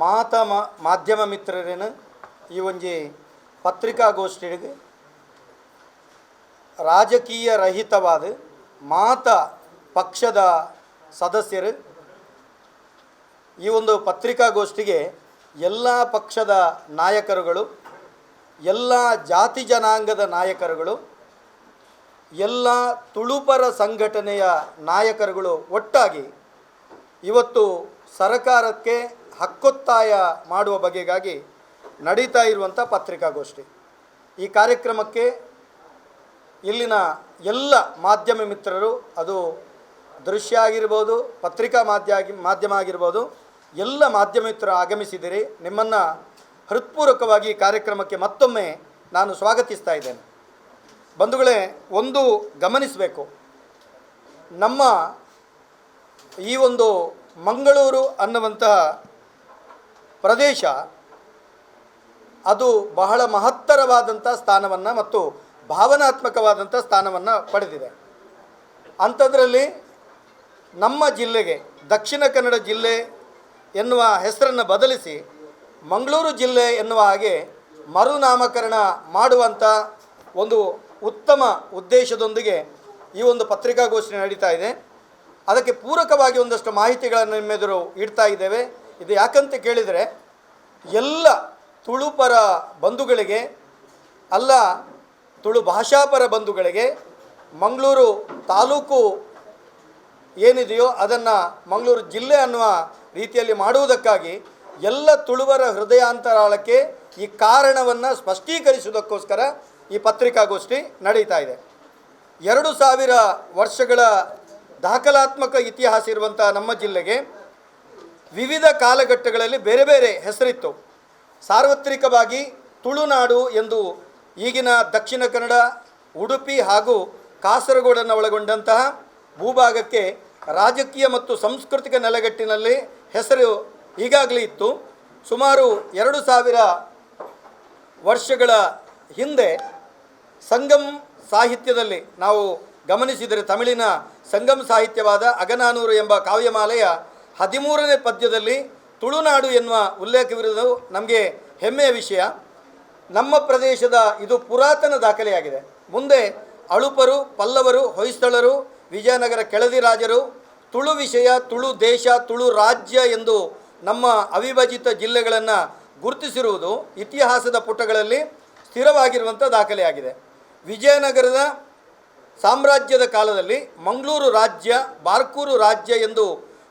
ಮಾಧ್ಯಮ ಮಿತ್ರರೇನು ಈ ಒಂಜಿ ಪತ್ರಿಕಾಗೋಷ್ಠಿಗೆ ರಾಜಕೀಯ ರಹಿತವಾದ ಪಕ್ಷದ ಸದಸ್ಯರು ಈ ಒಂದು ಪತ್ರಿಕಾಗೋಷ್ಠಿಗೆ ಎಲ್ಲ ಪಕ್ಷದ ನಾಯಕರುಗಳು, ಎಲ್ಲ ಜಾತಿ ಜನಾಂಗದ ನಾಯಕರುಗಳು, ಎಲ್ಲ ತುಳುಪರ ಸಂಘಟನೆಯ ನಾಯಕರುಗಳು ಒಟ್ಟಾಗಿ ಇವತ್ತು ಸರ್ಕಾರಕ್ಕೆ ಹಕ್ಕೊತ್ತಾಯ ಮಾಡುವ ಬಗೆಗಾಗಿ ನಡೀತಾ ಇರುವಂಥ ಪತ್ರಿಕಾಗೋಷ್ಠಿ. ಈ ಕಾರ್ಯಕ್ರಮಕ್ಕೆ ಇಲ್ಲಿನ ಎಲ್ಲ ಮಾಧ್ಯಮ ಮಿತ್ರರು, ಅದು ದೃಶ್ಯ ಆಗಿರ್ಬೋದು, ಪತ್ರಿಕಾ ಮಾಧ್ಯಮ ಆಗಿರ್ಬೋದು, ಎಲ್ಲ ಮಾಧ್ಯಮ ಮಿತ್ರರು ಆಗಮಿಸಿದಿರಿ. ನಿಮ್ಮನ್ನು ಹೃತ್ಪೂರ್ವಕವಾಗಿ ಈ ಕಾರ್ಯಕ್ರಮಕ್ಕೆ ಮತ್ತೊಮ್ಮೆ ನಾನು ಸ್ವಾಗತಿಸ್ತಾ ಇದ್ದೇನೆ. ಬಂಧುಗಳೇ, ಒಂದು ಗಮನಿಸಬೇಕು, ನಮ್ಮ ಈ ಒಂದು ಮಂಗಳೂರು ಅನ್ನುವಂತಹ ಪ್ರದೇಶ ಅದು ಬಹಳ ಮಹತ್ತರವಾದಂಥ ಸ್ಥಾನವನ್ನು ಮತ್ತು ಭಾವನಾತ್ಮಕವಾದಂಥ ಸ್ಥಾನವನ್ನು ಪಡೆದಿದೆ. ಅಂಥದ್ರಲ್ಲಿ ನಮ್ಮ ಜಿಲ್ಲೆಗೆ ದಕ್ಷಿಣ ಕನ್ನಡ ಜಿಲ್ಲೆ ಎನ್ನುವ ಹೆಸರನ್ನು ಬದಲಿಸಿ ಮಂಗಳೂರು ಜಿಲ್ಲೆ ಎನ್ನುವ ಹಾಗೆ ಮರುನಾಮಕರಣ ಮಾಡುವಂಥ ಒಂದು ಉತ್ತಮ ಉದ್ದೇಶದೊಂದಿಗೆ ಈ ಒಂದು ಪತ್ರಿಕಾಗೋಷ್ಠಿ ನಡೀತಾ ಇದೆ. ಅದಕ್ಕೆ ಪೂರಕವಾಗಿ ಒಂದಷ್ಟು ಮಾಹಿತಿಗಳನ್ನು ನಿಮ್ಮೆದುರು ಇಡ್ತಾ ಇದ್ದೇವೆ. ಇದು ಯಾಕಂತ ಕೇಳಿದರೆ, ಎಲ್ಲ ತುಳುಪರ ಬಂಧುಗಳಿಗೆ, ಅಲ್ಲ ತುಳು ಭಾಷಾಪರ ಬಂಧುಗಳಿಗೆ ಮಂಗಳೂರು ತಾಲೂಕು ಏನಿದೆಯೋ ಅದನ್ನು ಮಂಗಳೂರು ಜಿಲ್ಲೆ ಅನ್ನುವ ರೀತಿಯಲ್ಲಿ ಮಾಡುವುದಕ್ಕಾಗಿ ಎಲ್ಲ ತುಳುವರ ಹೃದಯಾಂತರಾಳಕ್ಕೆ ಈ ಕಾರಣವನ್ನು ಸ್ಪಷ್ಟೀಕರಿಸುವುದಕ್ಕೋಸ್ಕರ ಈ ಪತ್ರಿಕಾಗೋಷ್ಠಿ ನಡೀತಾ ಇದೆ. 2000 ವರ್ಷಗಳ ದಾಖಲಾತ್ಮಕ ಇತಿಹಾಸ ಇರುವಂಥ ನಮ್ಮ ಜಿಲ್ಲೆಗೆ ವಿವಿಧ ಕಾಲಘಟ್ಟಗಳಲ್ಲಿ ಬೇರೆ ಬೇರೆ ಹೆಸರಿತ್ತು. ಸಾರ್ವತ್ರಿಕವಾಗಿ ತುಳುನಾಡು ಎಂದು ಈಗಿನ ದಕ್ಷಿಣ ಕನ್ನಡ, ಉಡುಪಿ ಹಾಗೂ ಕಾಸರಗೋಡನ್ನು ಒಳಗೊಂಡಂತಹ ಭೂಭಾಗಕ್ಕೆ ರಾಜಕೀಯ ಮತ್ತು ಸಾಂಸ್ಕೃತಿಕ ನೆಲೆಗಟ್ಟಿನಲ್ಲಿ ಹೆಸರು ಈಗಾಗಲೇ ಇತ್ತು. ಸುಮಾರು 2000 ವರ್ಷಗಳ ಹಿಂದೆ ಸಂಗಮ್ ಸಾಹಿತ್ಯದಲ್ಲಿ ನಾವು ಗಮನಿಸಿದರೆ, ತಮಿಳಿನ ಸಂಗಮ್ ಸಾಹಿತ್ಯವಾದ ಅಗನಾನೂರು ಎಂಬ ಕಾವ್ಯಮಾಲೆಯ 13ನೇ ಪದ್ಯದಲ್ಲಿ ತುಳುನಾಡು ಎನ್ನುವ ಉಲ್ಲೇಖವಿರುವುದು ನಮಗೆ ಹೆಮ್ಮೆಯ ವಿಷಯ. ನಮ್ಮ ಪ್ರದೇಶದ ಇದು ಪುರಾತನ ದಾಖಲೆಯಾಗಿದೆ. ಮುಂದೆ ಅಳುಪರು, ಪಲ್ಲವರು, ಹೊಯ್ಸಳರು, ವಿಜಯನಗರ ಕೆಳದಿ ರಾಜರು ತುಳು ವಿಷಯ, ತುಳು ದೇಶ, ತುಳು ರಾಜ್ಯ ಎಂದು ನಮ್ಮ ಅವಿಭಜಿತ ಜಿಲ್ಲೆಗಳನ್ನು ಗುರುತಿಸಿರುವುದು ಇತಿಹಾಸದ ಪುಟಗಳಲ್ಲಿ ಸ್ಥಿರವಾಗಿರುವಂಥ ದಾಖಲೆಯಾಗಿದೆ. ವಿಜಯನಗರದ ಸಾಮ್ರಾಜ್ಯದ ಕಾಲದಲ್ಲಿ ಮಂಗಳೂರು ರಾಜ್ಯ, ಬಾರ್ಕೂರು ರಾಜ್ಯ ಎಂದು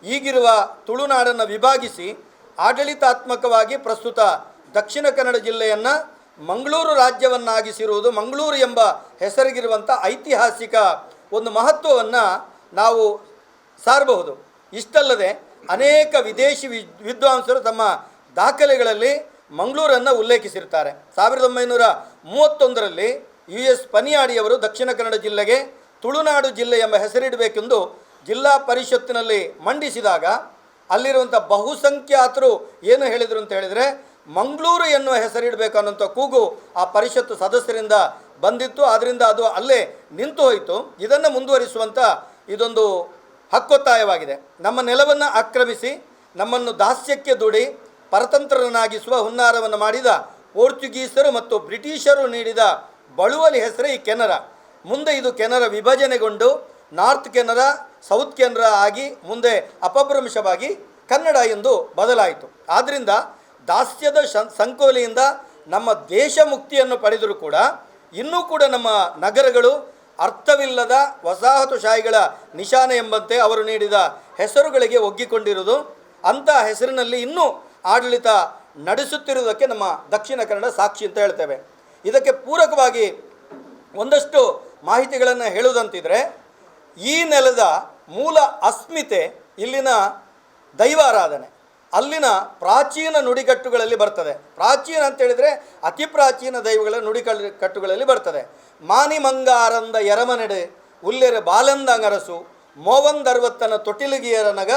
ಈಗಿರುವ ತುಳುನಾಡನ್ನು ವಿಭಾಗಿಸಿ ಆಡಳಿತಾತ್ಮಕವಾಗಿ ಪ್ರಸ್ತುತ ದಕ್ಷಿಣ ಕನ್ನಡ ಜಿಲ್ಲೆಯನ್ನು ಮಂಗಳೂರು ರಾಜ್ಯವನ್ನಾಗಿಸಿರುವುದು ಮಂಗಳೂರು ಎಂಬ ಹೆಸರಿಗಿರುವಂಥ ಐತಿಹಾಸಿಕ ಒಂದು ಮಹತ್ವವನ್ನು ನಾವು ಸಾರಬಹುದು. ಇಷ್ಟಲ್ಲದೆ ಅನೇಕ ವಿದೇಶಿ ವಿದ್ವಾಂಸರು ತಮ್ಮ ದಾಖಲೆಗಳಲ್ಲಿ ಮಂಗಳೂರನ್ನು ಉಲ್ಲೇಖಿಸಿರ್ತಾರೆ. 1931ರಲ್ಲಿ US ಪನಿಯಾಡಿಯವರು ದಕ್ಷಿಣ ಕನ್ನಡ ಜಿಲ್ಲೆಗೆ ತುಳುನಾಡು ಜಿಲ್ಲೆ ಎಂಬ ಹೆಸರಿಡಬೇಕೆಂದು ಜಿಲ್ಲಾ ಪರಿಷತ್ತಿನಲ್ಲಿ ಮಂಡಿಸಿದಾಗ ಅಲ್ಲಿರುವಂಥ ಬಹುಸಂಖ್ಯಾತರು ಏನು ಹೇಳಿದರು ಅಂತ ಹೇಳಿದರೆ, ಮಂಗಳೂರು ಎನ್ನುವ ಹೆಸರಿಡಬೇಕು ಅನ್ನೋಂಥ ಕೂಗು ಆ ಪರಿಷತ್ತು ಸದಸ್ಯರಿಂದ ಬಂದಿತ್ತು. ಆದ್ದರಿಂದ ಅದು ಅಲ್ಲೇ ನಿಂತು ಹೋಯಿತು. ಇದನ್ನು ಮುಂದುವರಿಸುವಂಥ ಇದೊಂದು ಹಕ್ಕೊತ್ತಾಯವಾಗಿದೆ. ನಮ್ಮ ನೆಲವನ್ನು ಆಕ್ರಮಿಸಿ ನಮ್ಮನ್ನು ದಾಸ್ಯಕ್ಕೆ ದುಡಿ ಪರತಂತ್ರರನ್ನಾಗಿಸುವ ಹುನ್ನಾರವನ್ನು ಮಾಡಿದ ಪೋರ್ಚುಗೀಸರು ಮತ್ತು ಬ್ರಿಟಿಷರು ನೀಡಿದ ಬಳುವಳಿ ಹೆಸರೇ ಈ ಕೆನರಾ. ಮುಂದೆ ಇದು ಕೆನರಾ ವಿಭಜನೆಗೊಂಡು ನಾರ್ತ್ ಕೆನರಾ, ಸೌತ್ ಕೆನರಾ ಆಗಿ ಮುಂದೆ ಅಪಭ್ರಂಶವಾಗಿ ಕನ್ನಡ ಎಂದು ಬದಲಾಯಿತು. ಆದ್ದರಿಂದ ದಾಸ್ಯದ ಸಂಕೋಲೆಯಿಂದ ನಮ್ಮ ದೇಶ ಮುಕ್ತಿಯನ್ನು ಪಡೆದರೂ ಕೂಡ ಇನ್ನೂ ಕೂಡ ನಮ್ಮ ನಗರಗಳು ಅರ್ಥವಿಲ್ಲದ ವಸಾಹತುಶಾಹಿಗಳ ನಿಶಾನೆ ಎಂಬಂತೆ ಅವರು ನೀಡಿದ ಹೆಸರುಗಳಿಗೆ ಒಗ್ಗಿಕೊಂಡಿರುವುದು. ಅಂಥ ಹೆಸರಿನಲ್ಲಿ ಇನ್ನೂ ಆಡಳಿತ ನಡೆಸುತ್ತಿರುವುದಕ್ಕೆ ನಮ್ಮ ದಕ್ಷಿಣ ಕನ್ನಡ ಸಾಕ್ಷಿ ಅಂತ ಹೇಳ್ತೇವೆ. ಇದಕ್ಕೆ ಪೂರಕವಾಗಿ ಒಂದಷ್ಟು ಮಾಹಿತಿಗಳನ್ನು ಹೇಳುವುದಂತಿದ್ರೆ, ಈ ನೆಲದ ಮೂಲ ಅಸ್ಮಿತೆ ಇಲ್ಲಿನ ದೈವಾರಾಧನೆ, ಅಲ್ಲಿನ ಪ್ರಾಚೀನ ನುಡಿಗಟ್ಟುಗಳಲ್ಲಿ ಬರ್ತದೆ. ಪ್ರಾಚೀನ ಅಂತ ಹೇಳಿದರೆ ಅತಿ ಪ್ರಾಚೀನ ದೈವಗಳ ನುಡಿಕಟ್ಟುಗಳಲ್ಲಿ ಬರ್ತದೆ. ಮಾನಿಮಂಗಾರಂದ ಎರಮನೆಡೆ ಉಲ್ಲೆರೆ ಬಾಲಂದಂಗರಸು ಮೋವಂದರ್ವತ್ತನ ತೊಟ್ಟಿಲಿಗಿಯರನಗ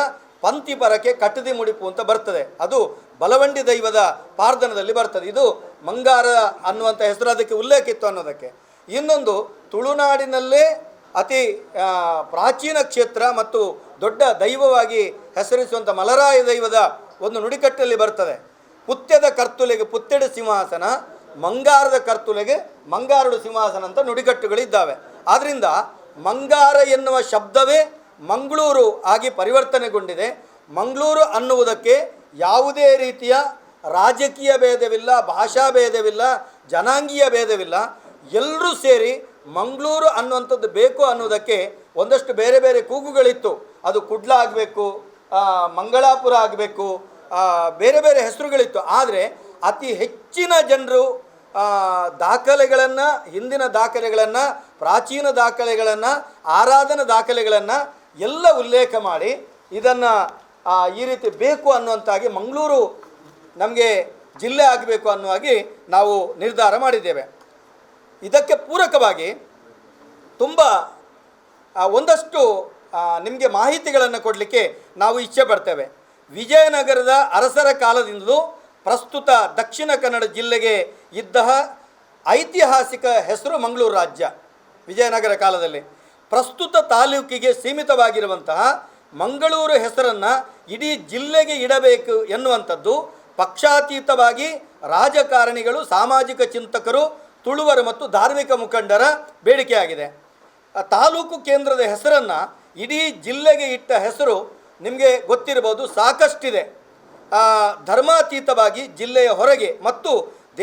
ಪಂಥಿ ಪರಕೆ ಕಟ್ಟದಿ ಮುಡಿಪು ಅಂತ ಬರ್ತದೆ. ಅದು ಬಲವಂಡಿ ದೈವದ ಪಾರ್ಧನದಲ್ಲಿ ಬರ್ತದೆ. ಇದು ಮಂಗಾರ ಅನ್ನುವಂಥ ಹೆಸರು ಅದಕ್ಕೆ ಉಲ್ಲೇಖ ಇತ್ತು ಅನ್ನೋದಕ್ಕೆ. ಇನ್ನೊಂದು, ತುಳುನಾಡಿನಲ್ಲೇ ಅತಿ ಪ್ರಾಚೀನ ಕ್ಷೇತ್ರ ಮತ್ತು ದೊಡ್ಡ ದೈವವಾಗಿ ಹೆಸರಿಸುವಂಥ ಮಲರಾಯ ದೈವದ ಒಂದು ನುಡಿಕಟ್ಟಲ್ಲಿ ಬರ್ತದೆ, ಪುತ್ಯದ ಕರ್ತುಲೆಗೆ ಪುತ್ತೆಡು ಸಿಂಹಾಸನ, ಮಂಗಾರದ ಕರ್ತುಲೆಗೆ ಮಂಗಾರುಡು ಸಿಂಹಾಸನ ಅಂತ ನುಡಿಕಟ್ಟುಗಳಿದ್ದಾವೆ. ಆದ್ದರಿಂದ ಮಂಗಾರ ಎನ್ನುವ ಶಬ್ದವೇ ಮಂಗಳೂರು ಆಗಿ ಪರಿವರ್ತನೆಗೊಂಡಿದೆ. ಮಂಗಳೂರು ಅನ್ನುವುದಕ್ಕೆ ಯಾವುದೇ ರೀತಿಯ ರಾಜಕೀಯ ಭೇದವಿಲ್ಲ, ಭಾಷಾ ಭೇದವಿಲ್ಲ, ಜನಾಂಗೀಯ ಭೇದವಿಲ್ಲ. ಎಲ್ಲರೂ ಸೇರಿ ಮಂಗಳೂರು ಅನ್ನುವಂಥದ್ದು ಬೇಕು ಅನ್ನೋದಕ್ಕೆ ಒಂದಷ್ಟು ಬೇರೆ ಬೇರೆ ಕೂಗುಗಳಿತ್ತು. ಅದು ಕುಡ್ಲ ಆಗಬೇಕು, ಮಂಗಳಾಪುರ ಆಗಬೇಕು, ಬೇರೆ ಬೇರೆ ಹೆಸರುಗಳಿತ್ತು. ಆದರೆ ಅತಿ ಹೆಚ್ಚಿನ ಜನರು ದಾಖಲೆಗಳನ್ನು, ಹಿಂದಿನ ದಾಖಲೆಗಳನ್ನು, ಪ್ರಾಚೀನ ದಾಖಲೆಗಳನ್ನು, ಆರಾಧನಾ ದಾಖಲೆಗಳನ್ನು ಎಲ್ಲ ಉಲ್ಲೇಖ ಮಾಡಿ ಇದನ್ನು ಈ ರೀತಿ ಬೇಕು ಅನ್ನುವಂತಾಗಿ ಮಂಗಳೂರು ನಮಗೆ ಜಿಲ್ಲೆ ಆಗಬೇಕು ಅನ್ನುವಾಗಿ ನಾವು ನಿರ್ಧಾರ ಮಾಡಿದ್ದೇವೆ. ಇದಕ್ಕೆ ಪೂರಕವಾಗಿ ತುಂಬ ಒಂದಷ್ಟು ನಿಮಗೆ ಮಾಹಿತಿಗಳನ್ನು ಕೊಡಲಿಕ್ಕೆ ನಾವು ಇಚ್ಛೆ ಪಡ್ತೇವೆ. ವಿಜಯನಗರದ ಅರಸರ ಕಾಲದಿಂದಲೂ ಪ್ರಸ್ತುತ ದಕ್ಷಿಣ ಕನ್ನಡ ಜಿಲ್ಲೆಗೆ ಇದ್ದ ಐತಿಹಾಸಿಕ ಹೆಸರು ಮಂಗಳೂರು ರಾಜ್ಯ. ವಿಜಯನಗರ ಕಾಲದಲ್ಲಿ ಪ್ರಸ್ತುತ ತಾಲೂಕಿಗೆ ಸೀಮಿತವಾಗಿರುವಂತಹ ಮಂಗಳೂರು ಹೆಸರನ್ನು ಇಡೀ ಜಿಲ್ಲೆಗೆ ಇಡಬೇಕು ಎನ್ನುವಂಥದ್ದು ಪಕ್ಷಾತೀತವಾಗಿ ರಾಜಕಾರಣಿಗಳು, ಸಾಮಾಜಿಕ ಚಿಂತಕರು, ತುಳುವರು ಮತ್ತು ಧಾರ್ಮಿಕ ಮುಖಂಡರ ಬೇಡಿಕೆಯಾಗಿದೆ. ತಾಲೂಕು ಕೇಂದ್ರದ ಹೆಸರನ್ನು ಇಡೀ ಜಿಲ್ಲೆಗೆ ಇಟ್ಟ ಹೆಸರು ನಿಮಗೆ ಗೊತ್ತಿರಬಹುದು, ಸಾಕಷ್ಟಿದೆ. ಧರ್ಮಾತೀತವಾಗಿ ಜಿಲ್ಲೆಯ ಹೊರಗೆ ಮತ್ತು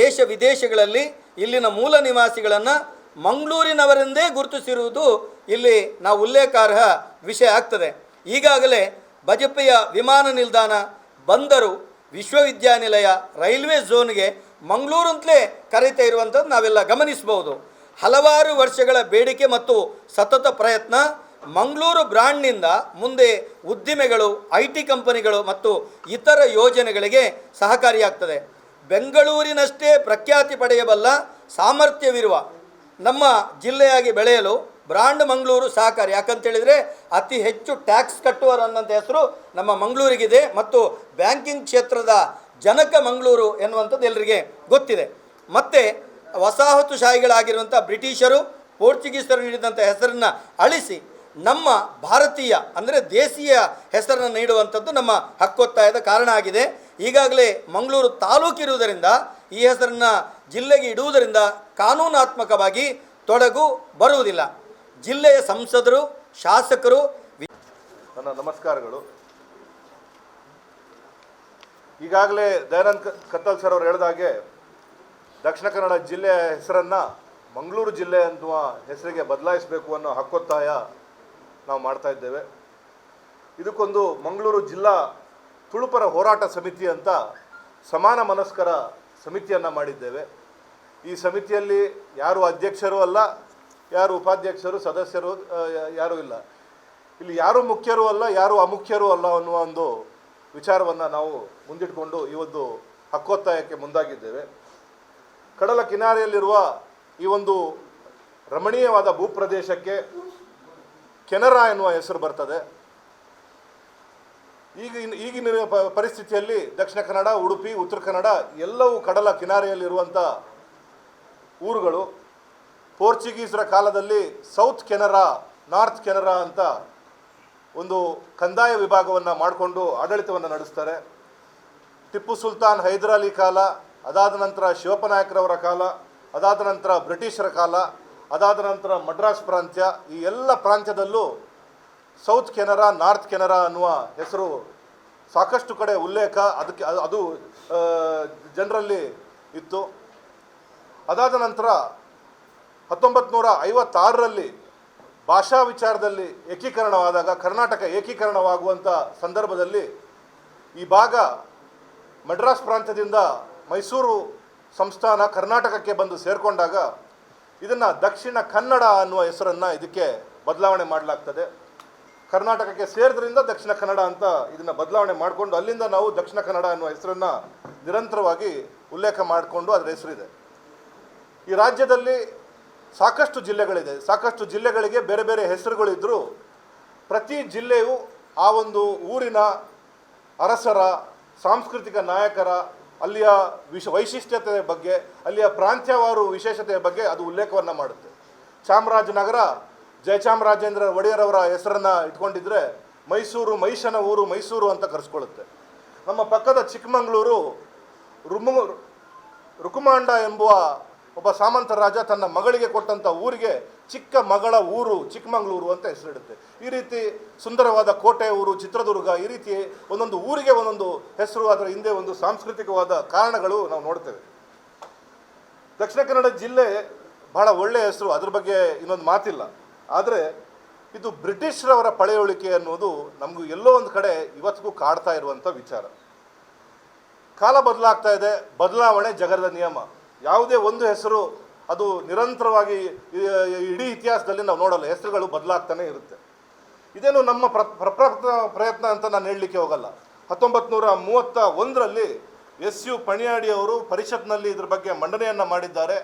ದೇಶ ವಿದೇಶಗಳಲ್ಲಿ ಇಲ್ಲಿನ ಮೂಲ ನಿವಾಸಿಗಳನ್ನು ಮಂಗಳೂರಿನವರೆಂದೇ ಗುರುತಿಸಿರುವುದು ಇಲ್ಲಿ ನಾವು ಉಲ್ಲೇಖಾರ್ಹ ವಿಷಯ ಆಗ್ತದೆ. ಈಗಾಗಲೇ ಬಜಪೆಯ ವಿಮಾನ ನಿಲ್ದಾಣ, ಬಂದರು, ವಿಶ್ವವಿದ್ಯಾನಿಲಯ, ರೈಲ್ವೆ ಝೋನ್ಗೆ ಮಂಗಳೂರು ಅಂತಲೇ ಕರೀತಾ ಇರುವಂಥದ್ದು ನಾವೆಲ್ಲ ಗಮನಿಸಬಹುದು. ಹಲವಾರು ವರ್ಷಗಳ ಬೇಡಿಕೆ ಮತ್ತು ಸತತ ಪ್ರಯತ್ನ ಮಂಗಳೂರು ಬ್ರ್ಯಾಂಡ್ನಿಂದ ಮುಂದೆ ಉದ್ದಿಮೆಗಳು, IT ಕಂಪನಿಗಳು ಮತ್ತು ಇತರ ಯೋಜನೆಗಳಿಗೆ ಸಹಕಾರಿಯಾಗ್ತದೆ. ಬೆಂಗಳೂರಿನಷ್ಟೇ ಪ್ರಖ್ಯಾತಿ ಪಡೆಯಬಲ್ಲ ಸಾಮರ್ಥ್ಯವಿರುವ ನಮ್ಮ ಜಿಲ್ಲೆಯಾಗಿ ಬೆಳೆಯಲು ಬ್ರಾಂಡ್ ಮಂಗಳೂರು ಸಹಕಾರಿ. ಯಾಕಂತೇಳಿದರೆ ಅತಿ ಹೆಚ್ಚು ಟ್ಯಾಕ್ಸ್ ಕಟ್ಟುವರು ಅನ್ನೋಂಥ ಹೆಸರು ನಮ್ಮ ಮಂಗಳೂರಿಗಿದೆ ಮತ್ತು ಬ್ಯಾಂಕಿಂಗ್ ಕ್ಷೇತ್ರದ ಜನಕ ಮಂಗಳೂರು ಎನ್ನುವಂಥದ್ದು ಎಲ್ಲರಿಗೆ ಗೊತ್ತಿದೆ. ಮತ್ತು ವಸಾಹತುಶಾಹಿಗಳಾಗಿರುವಂಥ ಬ್ರಿಟಿಷರು, ಪೋರ್ಚುಗೀಸರು ನೀಡಿದಂಥ ಹೆಸರನ್ನು ಅಳಿಸಿ ನಮ್ಮ ಭಾರತೀಯ ಅಂದರೆ ದೇಶೀಯ ಹೆಸರನ್ನು ನೀಡುವಂಥದ್ದು ನಮ್ಮ ಹಕ್ಕೊತ್ತಾಯದ ಕಾರಣ ಆಗಿದೆ. ಈಗಾಗಲೇ ಮಂಗಳೂರು ತಾಲೂಕಿರುವುದರಿಂದ ಈ ಹೆಸರನ್ನು ಜಿಲ್ಲೆಗೆ ಇಡುವುದರಿಂದ ಕಾನೂನಾತ್ಮಕವಾಗಿ ತೊಡಗು ಬರುವುದಿಲ್ಲ. ಜಿಲ್ಲೆಯ ಸಂಸದರು, ಶಾಸಕರು, ನನ್ನ ನಮಸ್ಕಾರಗಳು. ಈಗಾಗಲೇ ದಯಾನಂದ್ ಕತ್ತಲ್ ಸರ್ ಅವರು ಹೇಳಿದಾಗೆ ದಕ್ಷಿಣ ಕನ್ನಡ ಜಿಲ್ಲೆಯ ಹೆಸರನ್ನು ಮಂಗಳೂರು ಜಿಲ್ಲೆ ಅನ್ನುವ ಹೆಸರಿಗೆ ಬದಲಾಯಿಸಬೇಕು ಅನ್ನೋ ಹಕ್ಕೊತ್ತಾಯ ನಾವು ಮಾಡ್ತಾ ಇದ್ದೇವೆ. ಇದಕ್ಕೊಂದು ಮಂಗಳೂರು ಜಿಲ್ಲಾ ತುಳುಪರ ಹೋರಾಟ ಸಮಿತಿ ಅಂತ ಸಮಾನ ಮನಸ್ಕರ ಸಮಿತಿಯನ್ನು ಮಾಡಿದ್ದೇವೆ. ಈ ಸಮಿತಿಯಲ್ಲಿ ಯಾರು ಅಧ್ಯಕ್ಷರು ಅಲ್ಲ, ಯಾರು ಉಪಾಧ್ಯಕ್ಷರು, ಸದಸ್ಯರು ಯಾರೂ ಇಲ್ಲ. ಇಲ್ಲಿ ಯಾರು ಮುಖ್ಯರೂ ಅಲ್ಲ, ಯಾರು ಅಮುಖ್ಯರೂ ಅಲ್ಲ ಅನ್ನುವ ಒಂದು ವಿಚಾರವನ್ನು ನಾವು ಮುಂದಿಟ್ಕೊಂಡು ಈ ಒಂದು ಹಕ್ಕೊತ್ತಾಯಕ್ಕೆ ಮುಂದಾಗಿದ್ದೇವೆ. ಕಡಲ ಕಿನಾರೆಯಲ್ಲಿರುವ ಈ ಒಂದು ರಮಣೀಯವಾದ ಭೂಪ್ರದೇಶಕ್ಕೆ ಕೆನರಾ ಎನ್ನುವ ಹೆಸರು ಬರ್ತದೆ. ಈಗಿನ ಪರಿಸ್ಥಿತಿಯಲ್ಲಿ ದಕ್ಷಿಣ ಕನ್ನಡ, ಉಡುಪಿ, ಉತ್ತರ ಕನ್ನಡ ಎಲ್ಲವೂ ಕಡಲ ಕಿನಾರೆಯಲ್ಲಿರುವಂಥ ಊರುಗಳು. ಪೋರ್ಚುಗೀಸರ ಕಾಲದಲ್ಲಿ ಸೌತ್ ಕೆನರಾ, ನಾರ್ತ್ ಕೆನರಾ ಅಂತ ಒಂದು ಕಂದಾಯ ವಿಭಾಗವನ್ನು ಮಾಡಿಕೊಂಡು ಆಡಳಿತವನ್ನು ನಡೆಸ್ತಾರೆ. ಟಿಪ್ಪು ಸುಲ್ತಾನ್, ಹೈದರಾಲಿ ಕಾಲ, ಅದಾದ ನಂತರ ಶಿವಪ್ಪನಾಯಕರವರ ಕಾಲ, ಅದಾದ ನಂತರ ಬ್ರಿಟಿಷರ ಕಾಲ, ಅದಾದ ನಂತರ ಮಡ್ರಾಸ್ ಪ್ರಾಂತ್ಯ, ಈ ಎಲ್ಲ ಪ್ರಾಂತ್ಯದಲ್ಲೂ ಸೌತ್ ಕೆನರಾ, ನಾರ್ತ್ ಕೆನರಾ ಅನ್ನುವ ಹೆಸರು ಸಾಕಷ್ಟು ಕಡೆ ಉಲ್ಲೇಖ ಅದು ಜನರಲ್ಲಿ ಇತ್ತು. ಅದಾದ ನಂತರ 1956ರಲ್ಲಿ ಭಾಷಾ ವಿಚಾರದಲ್ಲಿ ಏಕೀಕರಣವಾದಾಗ, ಕರ್ನಾಟಕ ಏಕೀಕರಣವಾಗುವಂಥ ಸಂದರ್ಭದಲ್ಲಿ ಈ ಭಾಗ ಮಡ್ರಾಸ್ ಪ್ರಾಂತ್ಯದಿಂದ ಮೈಸೂರು ಸಂಸ್ಥಾನ ಕರ್ನಾಟಕಕ್ಕೆ ಬಂದು ಸೇರಿಕೊಂಡಾಗ ಇದನ್ನು ದಕ್ಷಿಣ ಕನ್ನಡ ಅನ್ನುವ ಹೆಸರನ್ನು ಇದಕ್ಕೆ ಬದಲಾವಣೆ ಮಾಡಲಾಗ್ತದೆ. ಕರ್ನಾಟಕಕ್ಕೆ ಸೇರಿದ್ರಿಂದ ದಕ್ಷಿಣ ಕನ್ನಡ ಅಂತ ಇದನ್ನು ಬದಲಾವಣೆ ಮಾಡಿಕೊಂಡು ಅಲ್ಲಿಂದ ನಾವು ದಕ್ಷಿಣ ಕನ್ನಡ ಅನ್ನುವ ಹೆಸರನ್ನು ನಿರಂತರವಾಗಿ ಉಲ್ಲೇಖ ಮಾಡಿಕೊಂಡು ಅದರ ಹೆಸರಿದೆ. ಈ ರಾಜ್ಯದಲ್ಲಿ ಸಾಕಷ್ಟು ಜಿಲ್ಲೆಗಳಿದೆ. ಸಾಕಷ್ಟು ಜಿಲ್ಲೆಗಳಿಗೆ ಬೇರೆ ಬೇರೆ ಹೆಸರುಗಳಿದ್ದರೂ ಪ್ರತಿ ಜಿಲ್ಲೆಯು ಆ ಒಂದು ಊರಿನ ಅರಸರ, ಸಾಂಸ್ಕೃತಿಕ ನಾಯಕರ, ಅಲ್ಲಿಯ ವೈಶಿಷ್ಟ್ಯತೆಯ ಬಗ್ಗೆ, ಅಲ್ಲಿಯ ಪ್ರಾಂತ್ಯವಾರು ವಿಶೇಷತೆಯ ಬಗ್ಗೆ ಅದು ಉಲ್ಲೇಖವನ್ನು ಮಾಡುತ್ತೆ. ಚಾಮರಾಜನಗರ ಜಯಚಾಮರಾಜೇಂದ್ರ ಒಡೆಯರವರ ಹೆಸರನ್ನು ಇಟ್ಕೊಂಡಿದ್ರೆ ಮೈಸೂರು, ಮಹಿಷನ ಊರು ಮೈಸೂರು ಅಂತ ಕರೆಸ್ಕೊಳ್ಳುತ್ತೆ. ನಮ್ಮ ಪಕ್ಕದ ಚಿಕ್ಕಮಗಳೂರು ರುಕುಮಾಂಡ ಎಂಬುವ ಒಬ್ಬ ಸಾಮಂತ ರಾಜ ತನ್ನ ಮಗಳಿಗೆ ಕೊಟ್ಟಂಥ ಊರಿಗೆ ಚಿಕ್ಕ ಮಗಳ ಊರು ಚಿಕ್ಕಮಗಳೂರು ಅಂತ ಹೆಸರಿಡುತ್ತೆ. ಈ ರೀತಿ ಸುಂದರವಾದ ಕೋಟೆ ಊರು ಚಿತ್ರದುರ್ಗ, ಈ ರೀತಿ ಒಂದೊಂದು ಊರಿಗೆ ಒಂದೊಂದು ಹೆಸರು, ಅದರ ಹಿಂದೆ ಒಂದು ಸಾಂಸ್ಕೃತಿಕವಾದ ಕಾರಣಗಳು ನಾವು ನೋಡ್ತೇವೆ. ದಕ್ಷಿಣ ಕನ್ನಡ ಜಿಲ್ಲೆ ಬಹಳ ಒಳ್ಳೆಯ ಹೆಸರು, ಅದ್ರ ಬಗ್ಗೆ ಇನ್ನೊಂದು ಮಾತಿಲ್ಲ. ಆದರೆ ಇದು ಬ್ರಿಟಿಷರವರ ಪಳೆಯುಳಿಕೆ ಅನ್ನೋದು ನಮಗೂ ಎಲ್ಲೋ ಒಂದು ಕಡೆ ಇವತ್ತಿಗೂ ಕಾಡ್ತಾ ಇರುವಂಥ ವಿಚಾರ. ಕಾಲ ಬದಲಾಗ್ತಾ ಇದೆ, ಬದಲಾವಣೆ ಜಗದ ನಿಯಮ. ಯಾವುದೇ ಒಂದು ಹೆಸರು ಅದು ನಿರಂತರವಾಗಿ ಇಡೀ ಇತಿಹಾಸದಲ್ಲಿ ನಾವು ನೋಡಲ್ಲ, ಹೆಸರುಗಳು ಬದಲಾಗ್ತಾನೆ ಇರುತ್ತೆ. ಇದೇನು ನಮ್ಮ ಪ್ರಯತ್ನ ಅಂತ ನಾನು ಹೇಳಲಿಕ್ಕೆ ಹೋಗಲ್ಲ. 1931ರಲ್ಲಿ SU ಪಣಿಯಾಡಿ ಅವರು ಪರಿಷತ್ನಲ್ಲಿ ಇದ್ರ ಬಗ್ಗೆ ಮಂಡನೆಯನ್ನು ಮಾಡಿದ್ದಾರೆ.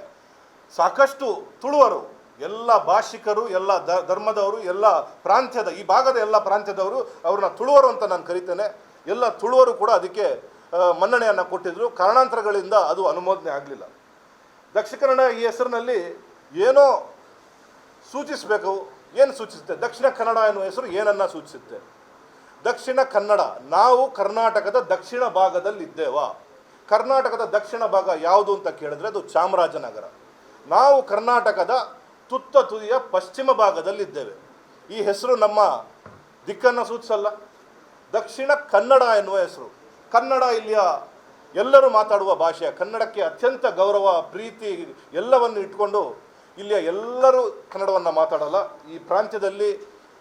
ಸಾಕಷ್ಟು ತುಳುವರು, ಎಲ್ಲ ಭಾಷಿಕರು, ಎಲ್ಲ ಧರ್ಮದವರು, ಎಲ್ಲ ಪ್ರಾಂತ್ಯದ, ಈ ಭಾಗದ ಎಲ್ಲ ಪ್ರಾಂತ್ಯದವರು, ಅವ್ರನ್ನ ತುಳುವರು ಅಂತ ನಾನು ಕರಿತೇನೆ. ಎಲ್ಲ ತುಳುವರು ಕೂಡ ಅದಕ್ಕೆ ಮನ್ನಣೆಯನ್ನು ಕೊಟ್ಟಿದ್ದರು. ಕಾರಣಾಂತರಗಳಿಂದ ಅದು ಅನುಮೋದನೆ ಆಗಲಿಲ್ಲ. ದಕ್ಷಿಣ ಕನ್ನಡ ಈ ಹೆಸರಿನಲ್ಲಿ ಏನೋ ಸೂಚಿಸಬೇಕು. ಏನು ಸೂಚಿಸುತ್ತೆ? ದಕ್ಷಿಣ ಕನ್ನಡ ಎನ್ನುವ ಹೆಸರು ಏನನ್ನು ಸೂಚಿಸುತ್ತೆ? ದಕ್ಷಿಣ ಕನ್ನಡ, ನಾವು ಕರ್ನಾಟಕದ ದಕ್ಷಿಣ ಭಾಗದಲ್ಲಿದ್ದೇವಾ? ಕರ್ನಾಟಕದ ದಕ್ಷಿಣ ಭಾಗ ಯಾವುದು ಅಂತ ಕೇಳಿದ್ರೆ ಅದು ಚಾಮರಾಜನಗರ. ನಾವು ಕರ್ನಾಟಕದ ತುತ್ತ ತುದಿಯ ಪಶ್ಚಿಮ ಭಾಗದಲ್ಲಿದ್ದೇವೆ. ಈ ಹೆಸರು ನಮ್ಮ ದಿಕ್ಕನ್ನು ಸೂಚಿಸಲ್ಲ. ದಕ್ಷಿಣ ಕನ್ನಡ ಎನ್ನುವ ಹೆಸರು, ಕನ್ನಡ ಇಲ್ಲಿಯ ಎಲ್ಲರೂ ಮಾತಾಡುವ ಭಾಷೆ, ಕನ್ನಡಕ್ಕೆ ಅತ್ಯಂತ ಗೌರವ, ಪ್ರೀತಿ ಎಲ್ಲವನ್ನು ಇಟ್ಕೊಂಡು ಇಲ್ಲಿಯ ಎಲ್ಲರೂ ಕನ್ನಡವನ್ನು ಮಾತಾಡಲ್ಲ. ಈ ಪ್ರಾಂತ್ಯದಲ್ಲಿ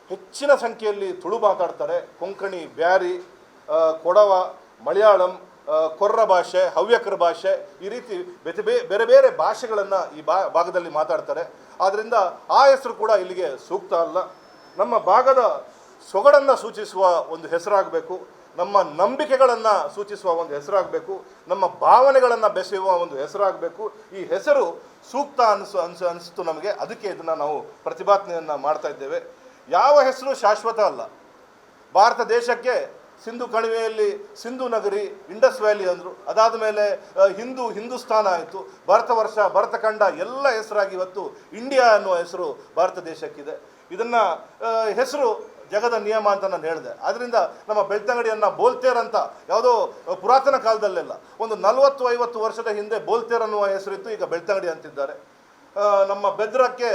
ಹೆಚ್ಚಿನ ಸಂಖ್ಯೆಯಲ್ಲಿ ತುಳು ಮಾತಾಡ್ತಾರೆ. ಕೊಂಕಣಿ, ಬ್ಯಾರಿ, ಕೊಡವ, ಮಲಯಾಳಂ, ಕೊರ್ರ ಭಾಷೆ, ಹವ್ಯಕರ ಭಾಷೆ, ಈ ರೀತಿ ಬೇರೆ ಬೇರೆ ಭಾಷೆಗಳನ್ನು ಈ ಭಾಗದಲ್ಲಿ ಮಾತಾಡ್ತಾರೆ. ಆದ್ದರಿಂದ ಆ ಹೆಸರು ಕೂಡ ಇಲ್ಲಿಗೆ ಸೂಕ್ತ ಅಲ್ಲ. ನಮ್ಮ ಭಾಗದ ಸೊಗಡನ್ನು ಸೂಚಿಸುವ ಒಂದು ಹೆಸರಾಗಬೇಕು, ನಮ್ಮ ನಂಬಿಕೆಗಳನ್ನು ಸೂಚಿಸುವ ಒಂದು ಹೆಸರಾಗಬೇಕು, ನಮ್ಮ ಭಾವನೆಗಳನ್ನು ಬೆಸೆಯುವ ಒಂದು ಹೆಸರಾಗಬೇಕು. ಈ ಹೆಸರು ಸೂಕ್ತ ಅನಿಸ್ತು ನಮಗೆ. ಅದಕ್ಕೆ ಇದನ್ನು ನಾವು ಪ್ರತಿಭಟನೆಯನ್ನು ಮಾಡ್ತಾ ಇದ್ದೇವೆ. ಯಾವ ಹೆಸರು ಶಾಶ್ವತ ಅಲ್ಲ. ಭಾರತ ದೇಶಕ್ಕೆ ಸಿಂಧು ಕಣಿವೆಯಲ್ಲಿ ಸಿಂಧು ನಗರಿ, ಇಂಡಸ್ ವ್ಯಾಲಿ ಅಂದರು. ಅದಾದ ಮೇಲೆ ಹಿಂದೂಸ್ತಾನ ಆಯಿತು, ಭಾರತ ವರ್ಷ, ಭರತಖಂಡ ಎಲ್ಲ ಹೆಸರಾಗಿ ಇವತ್ತು ಇಂಡಿಯಾ ಅನ್ನುವ ಹೆಸರು ಭಾರತ ದೇಶಕ್ಕಿದೆ. ಇದನ್ನು ಹೆಸರು ಜಗದ ನಿಯಮ ಅಂತ ನಾನು ಹೇಳಿದೆ. ಆದ್ದರಿಂದ ನಮ್ಮ ಬೆಳ್ತಂಗಡಿಯನ್ನು ಬೋಲ್ತೇರ್ ಅಂತ ಯಾವುದೋ ಪುರಾತನ ಕಾಲದಲ್ಲೆಲ್ಲ ಒಂದು 40-50 ವರ್ಷದ ಹಿಂದೆ ಬೋಲ್ತೇರ್ ಅನ್ನುವ ಹೆಸರಿತ್ತು, ಈಗ ಬೆಳ್ತಂಗಡಿ ಅಂತಿದ್ದಾರೆ. ನಮ್ಮ ಬೆದ್ರಕ್ಕೆ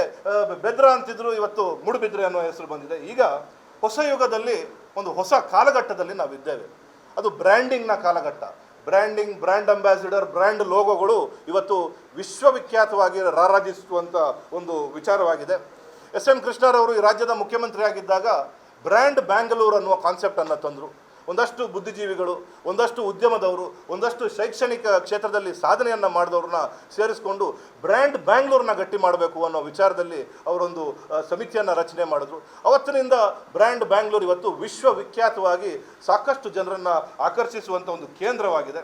ಬೆದ್ರ ಅಂತಿದ್ರು, ಇವತ್ತು ಮೂಡುಬಿದ್ರೆ ಅನ್ನುವ ಹೆಸರು ಬಂದಿದೆ. ಈಗ ಹೊಸ ಯುಗದಲ್ಲಿ ಒಂದು ಹೊಸ ಕಾಲಘಟ್ಟದಲ್ಲಿ ನಾವಿದ್ದೇವೆ. ಅದು ಬ್ರ್ಯಾಂಡಿಂಗ್ನ ಕಾಲಘಟ್ಟ. ಬ್ರ್ಯಾಂಡಿಂಗ್, ಬ್ರ್ಯಾಂಡ್ ಅಂಬಾಸಿಡರ್, ಬ್ರ್ಯಾಂಡ್ ಲೋಗೋಗಳು ಇವತ್ತು ವಿಶ್ವವಿಖ್ಯಾತವಾಗಿ ರಾರಾಜಿಸುವಂಥ ಒಂದು ವಿಚಾರವಾಗಿದೆ. SM ಕೃಷ್ಣರವರು ಈ ರಾಜ್ಯದ ಮುಖ್ಯಮಂತ್ರಿ ಆಗಿದ್ದಾಗ ಬ್ರ್ಯಾಂಡ್ ಬ್ಯಾಂಗ್ಳೂರ್ ಅನ್ನುವ ಕಾನ್ಸೆಪ್ಟನ್ನು ತಂದರು. ಒಂದಷ್ಟು ಬುದ್ಧಿಜೀವಿಗಳು, ಒಂದಷ್ಟು ಉದ್ಯಮದವರು, ಒಂದಷ್ಟು ಶೈಕ್ಷಣಿಕ ಕ್ಷೇತ್ರದಲ್ಲಿ ಸಾಧನೆಯನ್ನು ಮಾಡಿದವ್ರನ್ನ ಸೇರಿಸಿಕೊಂಡು ಬ್ರ್ಯಾಂಡ್ ಬ್ಯಾಂಗ್ಳೂರನ್ನ ಗಟ್ಟಿ ಮಾಡಬೇಕು ಅನ್ನೋ ವಿಚಾರದಲ್ಲಿ ಅವರೊಂದು ಸಮಿತಿಯನ್ನು ರಚನೆ ಮಾಡಿದ್ರು. ಅವತ್ತಿನಿಂದ ಬ್ರ್ಯಾಂಡ್ ಬ್ಯಾಂಗ್ಳೂರ್ ಇವತ್ತು ವಿಶ್ವವಿಖ್ಯಾತವಾಗಿ ಸಾಕಷ್ಟು ಜನರನ್ನು ಆಕರ್ಷಿಸುವಂಥ ಒಂದು ಕೇಂದ್ರವಾಗಿದೆ.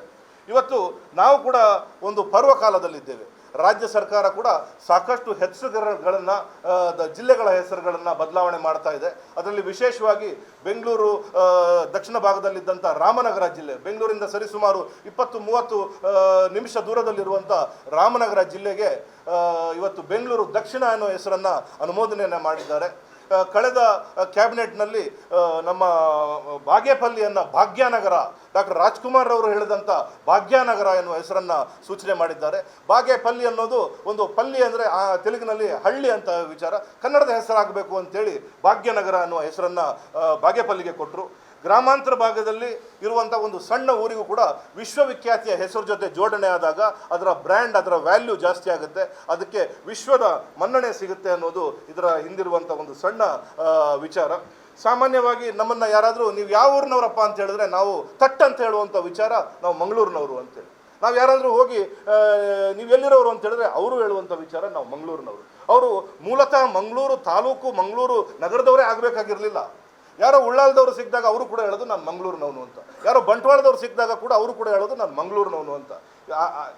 ಇವತ್ತು ನಾವು ಕೂಡ ಒಂದು ಪರ್ವಕಾಲದಲ್ಲಿದ್ದೇವೆ. ರಾಜ್ಯ ಸರ್ಕಾರ ಕೂಡ ಸಾಕಷ್ಟು ಹೆಸರುಗಳನ್ನು, ಜಿಲ್ಲೆಗಳ ಹೆಸರುಗಳನ್ನು ಬದಲಾವಣೆ ಮಾಡ್ತಾ ಇದೆ. ಅದರಲ್ಲಿ ವಿಶೇಷವಾಗಿ ಬೆಂಗಳೂರು ದಕ್ಷಿಣ ಭಾಗದಲ್ಲಿದ್ದಂಥ ರಾಮನಗರ ಜಿಲ್ಲೆ, ಬೆಂಗಳೂರಿಂದ ಸರಿಸುಮಾರು 20-30 ನಿಮಿಷ ದೂರದಲ್ಲಿರುವಂಥ ರಾಮನಗರ ಜಿಲ್ಲೆಗೆ ಇವತ್ತು ಬೆಂಗಳೂರು ದಕ್ಷಿಣ ಅನ್ನೋ ಹೆಸರನ್ನು ಅನುಮೋದನೆಯನ್ನು ಮಾಡಿದ್ದಾರೆ. ಕಳೆದ ಕ್ಯಾಬಿನೆಟ್ನಲ್ಲಿ ನಮ್ಮ ಬಾಗೇಪಲ್ಲಿಯನ್ನು ಭಾಗ್ಯನಗರ, ಡಾಕ್ಟರ್ ರಾಜ್ಕುಮಾರ್ ಅವರು ಹೇಳಿದಂಥ ಭಾಗ್ಯನಗರ ಎನ್ನುವ ಹೆಸರನ್ನು ಸೂಚನೆ ಮಾಡಿದ್ದಾರೆ. ಬಾಗೇಪಲ್ಲಿ ಅನ್ನೋದು ಒಂದು ಪಲ್ಲಿ ಅಂದರೆ ತೆಲುಗಿನಲ್ಲಿ ಹಳ್ಳಿ ಅಂತ ವಿಚಾರ, ಕನ್ನಡದ ಹೆಸರಾಗಬೇಕು ಅಂತೇಳಿ ಭಾಗ್ಯನಗರ ಅನ್ನುವ ಹೆಸರನ್ನು ಬಾಗೇಪಲ್ಲಿಗೆ ಕೊಟ್ಟರು. ಗ್ರಾಮಾಂತರ ಭಾಗದಲ್ಲಿ ಇರುವಂಥ ಒಂದು ಸಣ್ಣ ಊರಿಗೂ ಕೂಡ ವಿಶ್ವವಿಖ್ಯಾತಿಯ ಹೆಸರು ಜೊತೆ ಜೋಡಣೆ ಆದಾಗ ಅದರ ಬ್ರ್ಯಾಂಡ್, ಅದರ ವ್ಯಾಲ್ಯೂ ಜಾಸ್ತಿ ಆಗುತ್ತೆ, ಅದಕ್ಕೆ ವಿಶ್ವದ ಮನ್ನಣೆ ಸಿಗುತ್ತೆ ಅನ್ನೋದು ಇದರ ಹಿಂದಿರುವಂಥ ಒಂದು ಸಣ್ಣ ವಿಚಾರ. ಸಾಮಾನ್ಯವಾಗಿ ನಮ್ಮನ್ನು ಯಾರಾದರೂ ನೀವು ಯಾವ ಊರಿನವರಪ್ಪ ಅಂತ ಹೇಳಿದ್ರೆ ನಾವು ತಟ್ ಅಂತ ಹೇಳುವಂಥ ವಿಚಾರ, ನಾವು ಮಂಗಳೂರಿನವರು ಅಂತೇಳಿ. ನಾವು ಯಾರಾದರೂ ಹೋಗಿ ನೀವು ಎಲ್ಲಿರೋರು ಅಂತ ಹೇಳಿದ್ರೆ ಅವರು ಹೇಳುವಂಥ ವಿಚಾರ ನಾವು ಮಂಗಳೂರಿನವರು. ಅವರು ಮೂಲತಃ ಮಂಗಳೂರು ತಾಲೂಕು, ಮಂಗಳೂರು ನಗರದವರೇ ಆಗಬೇಕಾಗಿರಲಿಲ್ಲ. ಯಾರೋ ಉಳ್ಳಾಲದವರು ಸಿಕ್ಕಿದಾಗ ಅವರು ಕೂಡ ಹೇಳೋದು ನಾನು ಮಂಗಳೂರಿನವನು ಅಂತ, ಯಾರೋ ಬಂಟ್ವಾಳದವ್ರು ಸಿಕ್ಕಿದಾಗ ಕೂಡ ಅವರು ಕೂಡ ಹೇಳೋದು ನಾನು ಮಂಗಳೂರಿನವನು ಅಂತ.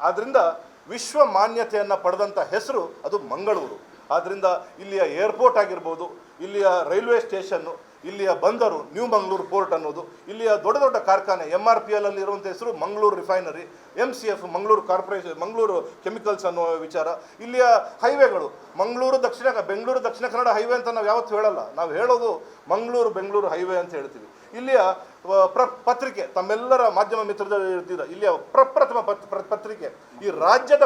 ಆದ್ದರಿಂದ ವಿಶ್ವ ಮಾನ್ಯತೆಯನ್ನು ಪಡೆದಂಥ ಹೆಸರು ಅದು ಮಂಗಳೂರು. ಆದ್ದರಿಂದ ಇಲ್ಲಿಯ ಏರ್ಪೋರ್ಟ್ ಆಗಿರ್ಬೋದು, ಇಲ್ಲಿಯ ರೈಲ್ವೆ ಸ್ಟೇಷನ್ನು, ಇಲ್ಲಿಯ ಬಂದರು ನ್ಯೂ ಮಂಗಳೂರು ಪೋರ್ಟ್ ಅನ್ನೋದು, ಇಲ್ಲಿಯ ದೊಡ್ಡ ದೊಡ್ಡ ಕಾರ್ಖಾನೆ MRPL ಅಲ್ಲಿ ಇರುವಂಥ ಹೆಸರು Mangaluru refinery, MCF Mangaluru corporation, Mangaluru chemicals ಅನ್ನೋ ವಿಚಾರ, ಇಲ್ಲಿಯ ಹೈವೇಗಳು ಬೆಂಗಳೂರು ದಕ್ಷಿಣ ಕನ್ನಡ ಹೈವೇ ಅಂತ ನಾವು ಯಾವತ್ತೂ ಹೇಳಲ್ಲ, ನಾವು ಹೇಳೋದು ಮಂಗಳೂರು ಬೆಂಗಳೂರು ಹೈವೇ ಅಂತ ಹೇಳ್ತೀವಿ. ಇಲ್ಲಿಯ ಪತ್ರಿಕೆ ತಮ್ಮೆಲ್ಲರ ಮಾಧ್ಯಮ ಮಿತ್ರದಲ್ಲಿ ಇರ್ತಿದ್ದ ಇಲ್ಲಿಯ ಪ್ರಪ್ರಥಮ ಪತ್ರಿಕೆ, ಈ ರಾಜ್ಯದ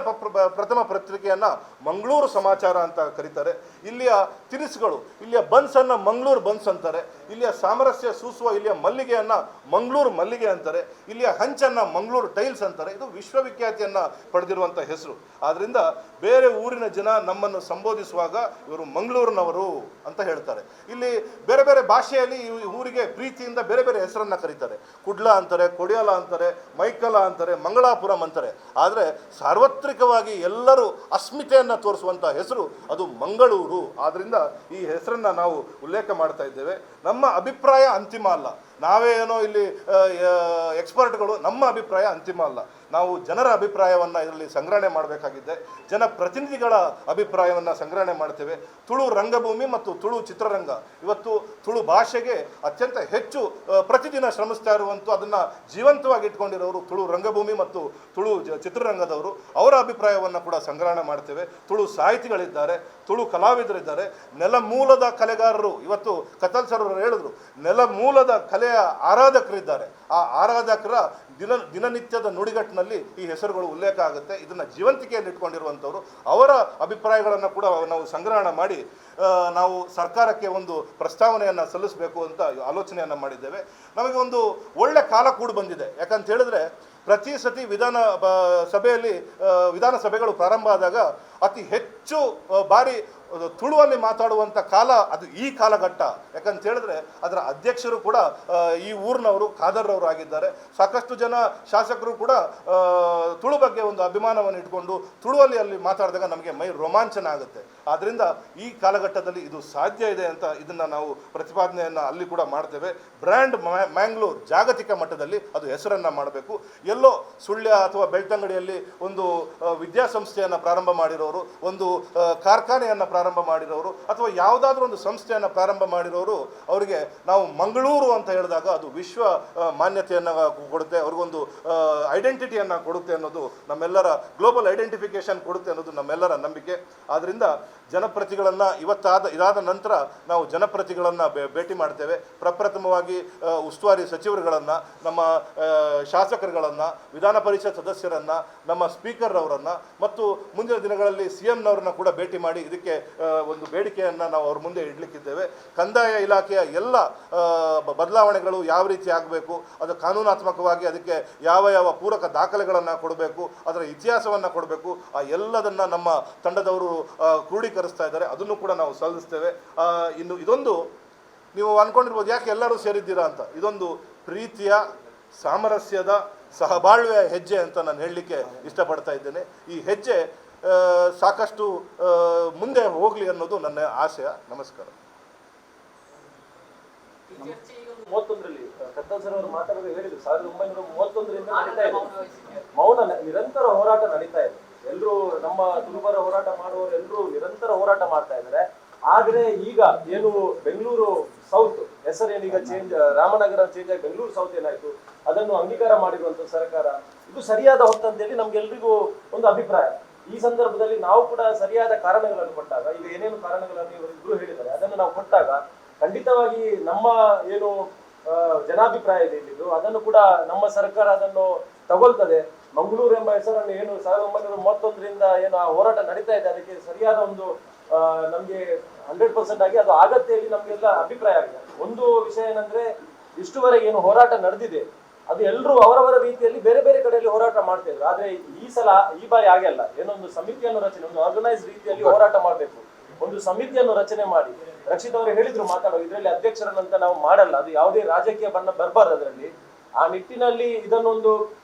ಪ್ರಥಮ ಪತ್ರಿಕೆಯನ್ನು ಮಂಗಳೂರು ಸಮಾಚಾರ ಅಂತ ಕರೀತಾರೆ. ಇಲ್ಲಿಯ ತಿನಿಸುಗಳು, ಇಲ್ಲಿಯ ಬನ್ಸನ್ನು ಮಂಗಳೂರು ಬನ್ಸ್ ಅಂತಾರೆ. ಇಲ್ಲಿಯ ಸಾಮರಸ್ಯ ಸೂಸುವ ಇಲ್ಲಿಯ ಮಲ್ಲಿಗೆಯನ್ನು ಮಂಗಳೂರು ಮಲ್ಲಿಗೆ ಅಂತಾರೆ. ಇಲ್ಲಿಯ ಹಂಚನ್ನು ಮಂಗಳೂರು ಟೈಲ್ಸ್ ಅಂತಾರೆ. ಇದು ವಿಶ್ವವಿಖ್ಯಾತಿಯನ್ನು ಪಡೆದಿರುವಂಥ ಹೆಸರು. ಆದ್ದರಿಂದ ಬೇರೆ ಊರಿನ ಜನ ನಮ್ಮನ್ನು ಸಂಬೋಧಿಸುವಾಗ ಇವರು ಮಂಗಳೂರಿನವರು ಅಂತ ಹೇಳ್ತಾರೆ. ಇಲ್ಲಿ ಬೇರೆ ಬೇರೆ ಭಾಷೆಯಲ್ಲಿ ಈ ಊರಿಗೆ ಪ್ರೀತಿಯಿಂದ ಬೇರೆ ಬೇರೆ ಹೆಸರನ್ನು ಕರೀತಾರೆ. ಕುಡ್ಲ ಅಂತಾರೆ, ಕೊಡಿಯಾಲ ಅಂತಾರೆ, ಮೈಕಲ ಅಂತಾರೆ, ಮಂಗಳಾಪುರಂ ಅಂತಾರೆ. ಆದರೆ ಸಾರ್ವತ್ರಿಕವಾಗಿ ಎಲ್ಲರೂ ಅಸ್ಮಿತೆಯನ್ನು ತೋರಿಸುವಂಥ ಹೆಸರು ಅದು ಮಂಗಳೂರು. ಆದ್ದರಿಂದ ಈ ಹೆಸರನ್ನು ನಾವು ಉಲ್ಲೇಖ ಮಾಡ್ತಾ ಇದ್ದೇವೆ. ನಮ್ಮ ಅಭಿಪ್ರಾಯ ಅಂತಿಮ ಅಲ್ಲ, ನಾವೇ ಏನೋ ಇಲ್ಲಿ ಎಕ್ಸ್ಪರ್ಟ್ಗಳು, ನಮ್ಮ ಅಭಿಪ್ರಾಯ ಅಂತಿಮ ಅಲ್ಲ. ನಾವು ಜನರ ಅಭಿಪ್ರಾಯವನ್ನು ಇದರಲ್ಲಿ ಸಂಗ್ರಹಣೆ ಮಾಡಬೇಕಾಗಿದೆ. ಜನಪ್ರತಿನಿಧಿಗಳ ಅಭಿಪ್ರಾಯವನ್ನು ಸಂಗ್ರಹಣೆ ಮಾಡ್ತೇವೆ. ತುಳು ರಂಗಭೂಮಿ ಮತ್ತು ತುಳು ಚಿತ್ರರಂಗ ಇವತ್ತು ತುಳು ಭಾಷೆಗೆ ಅತ್ಯಂತ ಹೆಚ್ಚು ಪ್ರತಿದಿನ ಶ್ರಮಿಸ್ತಾ ಇರುವಂಥ, ಅದನ್ನು ಜೀವಂತವಾಗಿ ಇಟ್ಕೊಂಡಿರೋರು ತುಳು ರಂಗಭೂಮಿ ಮತ್ತು ತುಳು ಚಿತ್ರರಂಗದವರು. ಅವರ ಅಭಿಪ್ರಾಯವನ್ನು ಕೂಡ ಸಂಗ್ರಹಣೆ ಮಾಡ್ತೇವೆ. ತುಳು ಸಾಹಿತಿಗಳಿದ್ದಾರೆ, ತುಳು ಕಲಾವಿದರಿದ್ದಾರೆ, ನೆಲಮೂಲದ ಕಲೆಗಾರರು. ಇವತ್ತು ಕತಲ್ ಸರ್ ಅವರು ಹೇಳಿದ್ರು, ನೆಲಮೂಲದ ಕಲೆಯ ಆರಾಧಕರಿದ್ದಾರೆ. ಆ ಆರಾಧಕರ ದಿನನಿತ್ಯದ ನುಡಿಗಟ್ಟಿನಲ್ಲಿ ಈ ಹೆಸರುಗಳು ಉಲ್ಲೇಖ ಆಗುತ್ತೆ. ಇದನ್ನು ಜೀವಂತಿಕೆಯಲ್ಲಿ ಇಟ್ಕೊಂಡಿರುವಂಥವ್ರು. ಅವರ ಅಭಿಪ್ರಾಯಗಳನ್ನು ಕೂಡ ನಾವು ಸಂಗ್ರಹಣೆ ಮಾಡಿ ನಾವು ಸರ್ಕಾರಕ್ಕೆ ಒಂದು ಪ್ರಸ್ತಾವನೆಯನ್ನು ಸಲ್ಲಿಸಬೇಕು ಅಂತ ಆಲೋಚನೆಯನ್ನು ಮಾಡಿದ್ದೇವೆ. ನಮಗೆ ಒಂದು ಒಳ್ಳೆ ಕಾಲ ಕೂಡ ಬಂದಿದೆ. ಯಾಕಂತ ಹೇಳಿದ್ರೆ ಪ್ರತಿ ಸತಿ ವಿಧಾನಸಭೆಗಳು ಪ್ರಾರಂಭ ಆದಾಗ ಅತಿ ಹೆಚ್ಚು ಬಾರಿ ತುಳುವಲ್ಲಿ ಮಾತಾಡುವಂಥ ಕಾಲ ಅದು ಈ ಕಾಲಘಟ್ಟ. ಯಾಕಂತ ಹೇಳಿದ್ರೆ ಅದರ ಅಧ್ಯಕ್ಷರು ಕೂಡ ಈ ಊರಿನವರು, ಖಾದರ್ರವರು ಆಗಿದ್ದಾರೆ. ಸಾಕಷ್ಟು ಜನ ಶಾಸಕರು ಕೂಡ ತುಳು ಬಗ್ಗೆ ಒಂದು ಅಭಿಮಾನವನ್ನು ಇಟ್ಕೊಂಡು ತುಳುವಲ್ಲಿ ಅಲ್ಲಿ ಮಾತಾಡಿದಾಗ ನಮಗೆ ಮೈ ರೋಮಾಂಚನ ಆಗುತ್ತೆ. ಆದ್ದರಿಂದ ಈ ಕಾಲಘಟ್ಟದಲ್ಲಿ ಇದು ಸಾಧ್ಯ ಇದೆ ಅಂತ ಇದನ್ನು ನಾವು ಪ್ರತಿಪಾದನೆಯನ್ನು ಅಲ್ಲಿ ಕೂಡ ಮಾಡ್ತೇವೆ. ಬ್ರ್ಯಾಂಡ್ ಮ್ಯಾಂಗ್ಳೂರ್ ಜಾಗತಿಕ ಮಟ್ಟದಲ್ಲಿ ಅದು ಹೆಸರನ್ನು ಮಾಡಬೇಕು. ಎಲ್ಲೋ ಸುಳ್ಯ ಅಥವಾ ಬೆಳ್ತಂಗಡಿಯಲ್ಲಿ ಒಂದು ವಿದ್ಯಾಸಂಸ್ಥೆಯನ್ನು ಪ್ರಾರಂಭ ಮಾಡಿರೋರು, ಒಂದು ಕಾರ್ಖಾನೆಯನ್ನು ಪ್ರಾರಂಭ ಮಾಡಿರೋರು, ಅಥವಾ ಯಾವುದಾದ್ರೂ ಒಂದು ಸಂಸ್ಥೆಯನ್ನು ಪ್ರಾರಂಭ ಮಾಡಿರೋರು, ಅವರಿಗೆ ನಾವು ಮಂಗಳೂರು ಅಂತ ಹೇಳಿದಾಗ ಅದು ವಿಶ್ವ ಮಾನ್ಯತೆಯನ್ನು ಕೊಡುತ್ತೆ, ಅವ್ರಿಗೊಂದು ಐಡೆಂಟಿಟಿಯನ್ನು ಕೊಡುತ್ತೆ ಅನ್ನೋದು ನಮ್ಮೆಲ್ಲರ, ಗ್ಲೋಬಲ್ ಐಡೆಂಟಿಫಿಕೇಶನ್ ಕೊಡುತ್ತೆ ಅನ್ನೋದು ನಮ್ಮೆಲ್ಲರ ನಂಬಿಕೆ. ಆದ್ದರಿಂದ ಜನಪ್ರತಿಗಳನ್ನು ಇದಾದ ನಂತರ ನಾವು ಜನಪ್ರತಿಗಳನ್ನು ಭೇಟಿ ಮಾಡ್ತೇವೆ. ಪ್ರಪ್ರಥಮವಾಗಿ ಉಸ್ತುವಾರಿ ಸಚಿವರುಗಳನ್ನು, ನಮ್ಮ ಶಾಸಕರುಗಳನ್ನು, ವಿಧಾನ ಪರಿಷತ್ ಸದಸ್ಯರನ್ನು, ನಮ್ಮ ಸ್ಪೀಕರ್ ಅವರನ್ನು ಮತ್ತು ಮುಂದಿನ ದಿನಗಳಲ್ಲಿ CM-ನವ್ರನ್ನ ಕೂಡ ಭೇಟಿ ಮಾಡಿ ಇದಕ್ಕೆ ಒಂದು ಬೇಡಿಕೆಯನ್ನು ನಾವು ಅವ್ರ ಮುಂದೆ ಇಡಲಿಕ್ಕಿದ್ದೇವೆ. ಕಂದಾಯ ಇಲಾಖೆಯ ಎಲ್ಲ ಬದಲಾವಣೆಗಳು ಯಾವ ರೀತಿ ಆಗಬೇಕು, ಅದು ಕಾನೂನಾತ್ಮಕವಾಗಿ ಅದಕ್ಕೆ ಯಾವ ಪೂರಕ ದಾಖಲೆಗಳನ್ನು ಕೊಡಬೇಕು, ಅದರ ಇತಿಹಾಸವನ್ನು ಕೊಡಬೇಕು, ಆ ಎಲ್ಲದನ್ನು ನಮ್ಮ ತಂಡದವರು ಕ್ರೋಢೀಕರಿಸ್ತಾ ಇದ್ದಾರೆ. ಅದನ್ನು ಕೂಡ ನಾವು ಸಲ್ಲಿಸ್ತೇವೆ. ಇನ್ನು ಇದೊಂದು ನೀವು ಅಂದ್ಕೊಂಡಿರ್ಬೋದು ಯಾಕೆ ಎಲ್ಲರೂ ಸೇರಿದ್ದೀರಾ ಅಂತ. ಇದೊಂದು ಪ್ರೀತಿಯ, ಸಾಮರಸ್ಯದ, ಸಹಬಾಳ್ವೆಯ ಹೆಜ್ಜೆ ಅಂತ ನಾನು ಹೇಳಲಿಕ್ಕೆ ಇಷ್ಟಪಡ್ತಾ ಇದ್ದೇನೆ. ಈ ಹೆಜ್ಜೆ ಸಾಕಷ್ಟು ಮುಂದೆ ಹೋಗಲಿ ಅನ್ನೋದು ನನ್ನ ಆಶಯ. ನಮಸ್ಕಾರ. 31ರಲ್ಲಿ ಕತ್ತಲ್ ಸರ್ ಅವರು ಮಾತಾಡುವಾಗ ಹೇಳಿದ್ರು 1931ರಿಂದ ನಡೀತಾ ಇದೆ ಮೌನ ನಿರಂತರ ಹೋರಾಟ ನಡೀತಾ ಇದೆ. ಎಲ್ಲರೂ ನಮ್ಮ ತುಳುಬರ ಹೋರಾಟ ಮಾಡುವವರು ಎಲ್ಲರೂ ನಿರಂತರ ಹೋರಾಟ ಮಾಡ್ತಾ ಇದ್ದಾರೆ. ಆದ್ರೆ ಈಗ ಏನು ಬೆಂಗಳೂರು ಸೌತ್ ಹೆಸರೇನೀಗ ಚೇಂಜ್, ರಾಮನಗರ ಚೇಂಜ್ ಆಗಿ ಬೆಂಗಳೂರು ಸೌತ್ ಏನಾಯ್ತು, ಅದನ್ನು ಅಂಗೀಕಾರ ಮಾಡಿರುವಂತ ಸರ್ಕಾರ, ಇದು ಸರಿಯಾದ ಹೊತ್ತಂತೇಳಿ ನಮ್ಗೆಲ್ರಿಗೂ ಒಂದು ಅಭಿಪ್ರಾಯ. ಈ ಸಂದರ್ಭದಲ್ಲಿ ನಾವು ಕೂಡ ಸರಿಯಾದ ಕಾರಣಗಳನ್ನು ಕೊಟ್ಟಾಗ, ಈಗ ಏನೇನು ಕಾರಣಗಳನ್ನು ಇವರಿಬ್ರು ಹೇಳಿದ್ದಾರೆ ಅದನ್ನು ನಾವು ಕೊಟ್ಟಾಗ ಖಂಡಿತವಾಗಿ ನಮ್ಮ ಏನು ಜನಾಭಿಪ್ರಾಯ ಇದೆ ಇಲ್ಲಿದ್ದು ಅದನ್ನು ಕೂಡ ನಮ್ಮ ಸರ್ಕಾರ ಅದನ್ನು ತಗೊಳ್ತದೆ. ಮಂಗಳೂರು ಎಂಬ ಹೆಸರನ್ನು ಏನು 1931ರಿಂದ ಏನು ಆ ಹೋರಾಟ ನಡೀತಾ ಇದೆ ಅದಕ್ಕೆ ಸರಿಯಾದ ಒಂದು ನಮ್ಗೆ 100% ಆಗಿ ಅದು ಆಗತ್ತೆಯಲ್ಲಿ ನಮ್ಗೆಲ್ಲ ಅಭಿಪ್ರಾಯ ಆಗಿದೆ. ಒಂದು ವಿಷಯ ಏನಂದ್ರೆ ಇಷ್ಟುವರೆಗೆ ಏನು ಹೋರಾಟ ನಡೆದಿದೆ ಅದು ಎಲ್ಲರೂ ಅವರವರ ರೀತಿಯಲ್ಲಿ ಬೇರೆ ಬೇರೆ ಕಡೆಯಲ್ಲಿ ಹೋರಾಟ ಮಾಡ್ತಾ ಇದ್ರು. ಆದ್ರೆ ಈ ಬಾರಿ ಹಾಗೆ ಅಲ್ಲ. ಏನೊಂದು ಸಮಿತಿಯನ್ನು ರಚನೆ, ಒಂದು ಆರ್ಗನೈಸ್ ರೀತಿಯಲ್ಲಿ ಹೋರಾಟ ಮಾಡಬೇಕು. ಒಂದು ಸಮಿತಿಯನ್ನು ರಚನೆ ಮಾಡಿ, ರಕ್ಷಿತ್ ಅವರು ಹೇಳಿದ್ರು ಮಾತಾಡೋ ಇದರಲ್ಲಿ ಅಧ್ಯಕ್ಷರನ್ನಂತ ನಾವು ಮಾಡಲ್ಲ, ಅದು ಯಾವುದೇ ರಾಜಕೀಯ ಬಣ್ಣ ಬರಬಾರ್ದು ಅದರಲ್ಲಿ. ಆ ನಿಟ್ಟಿನಲ್ಲಿ ಇದನ್ನೊಂದು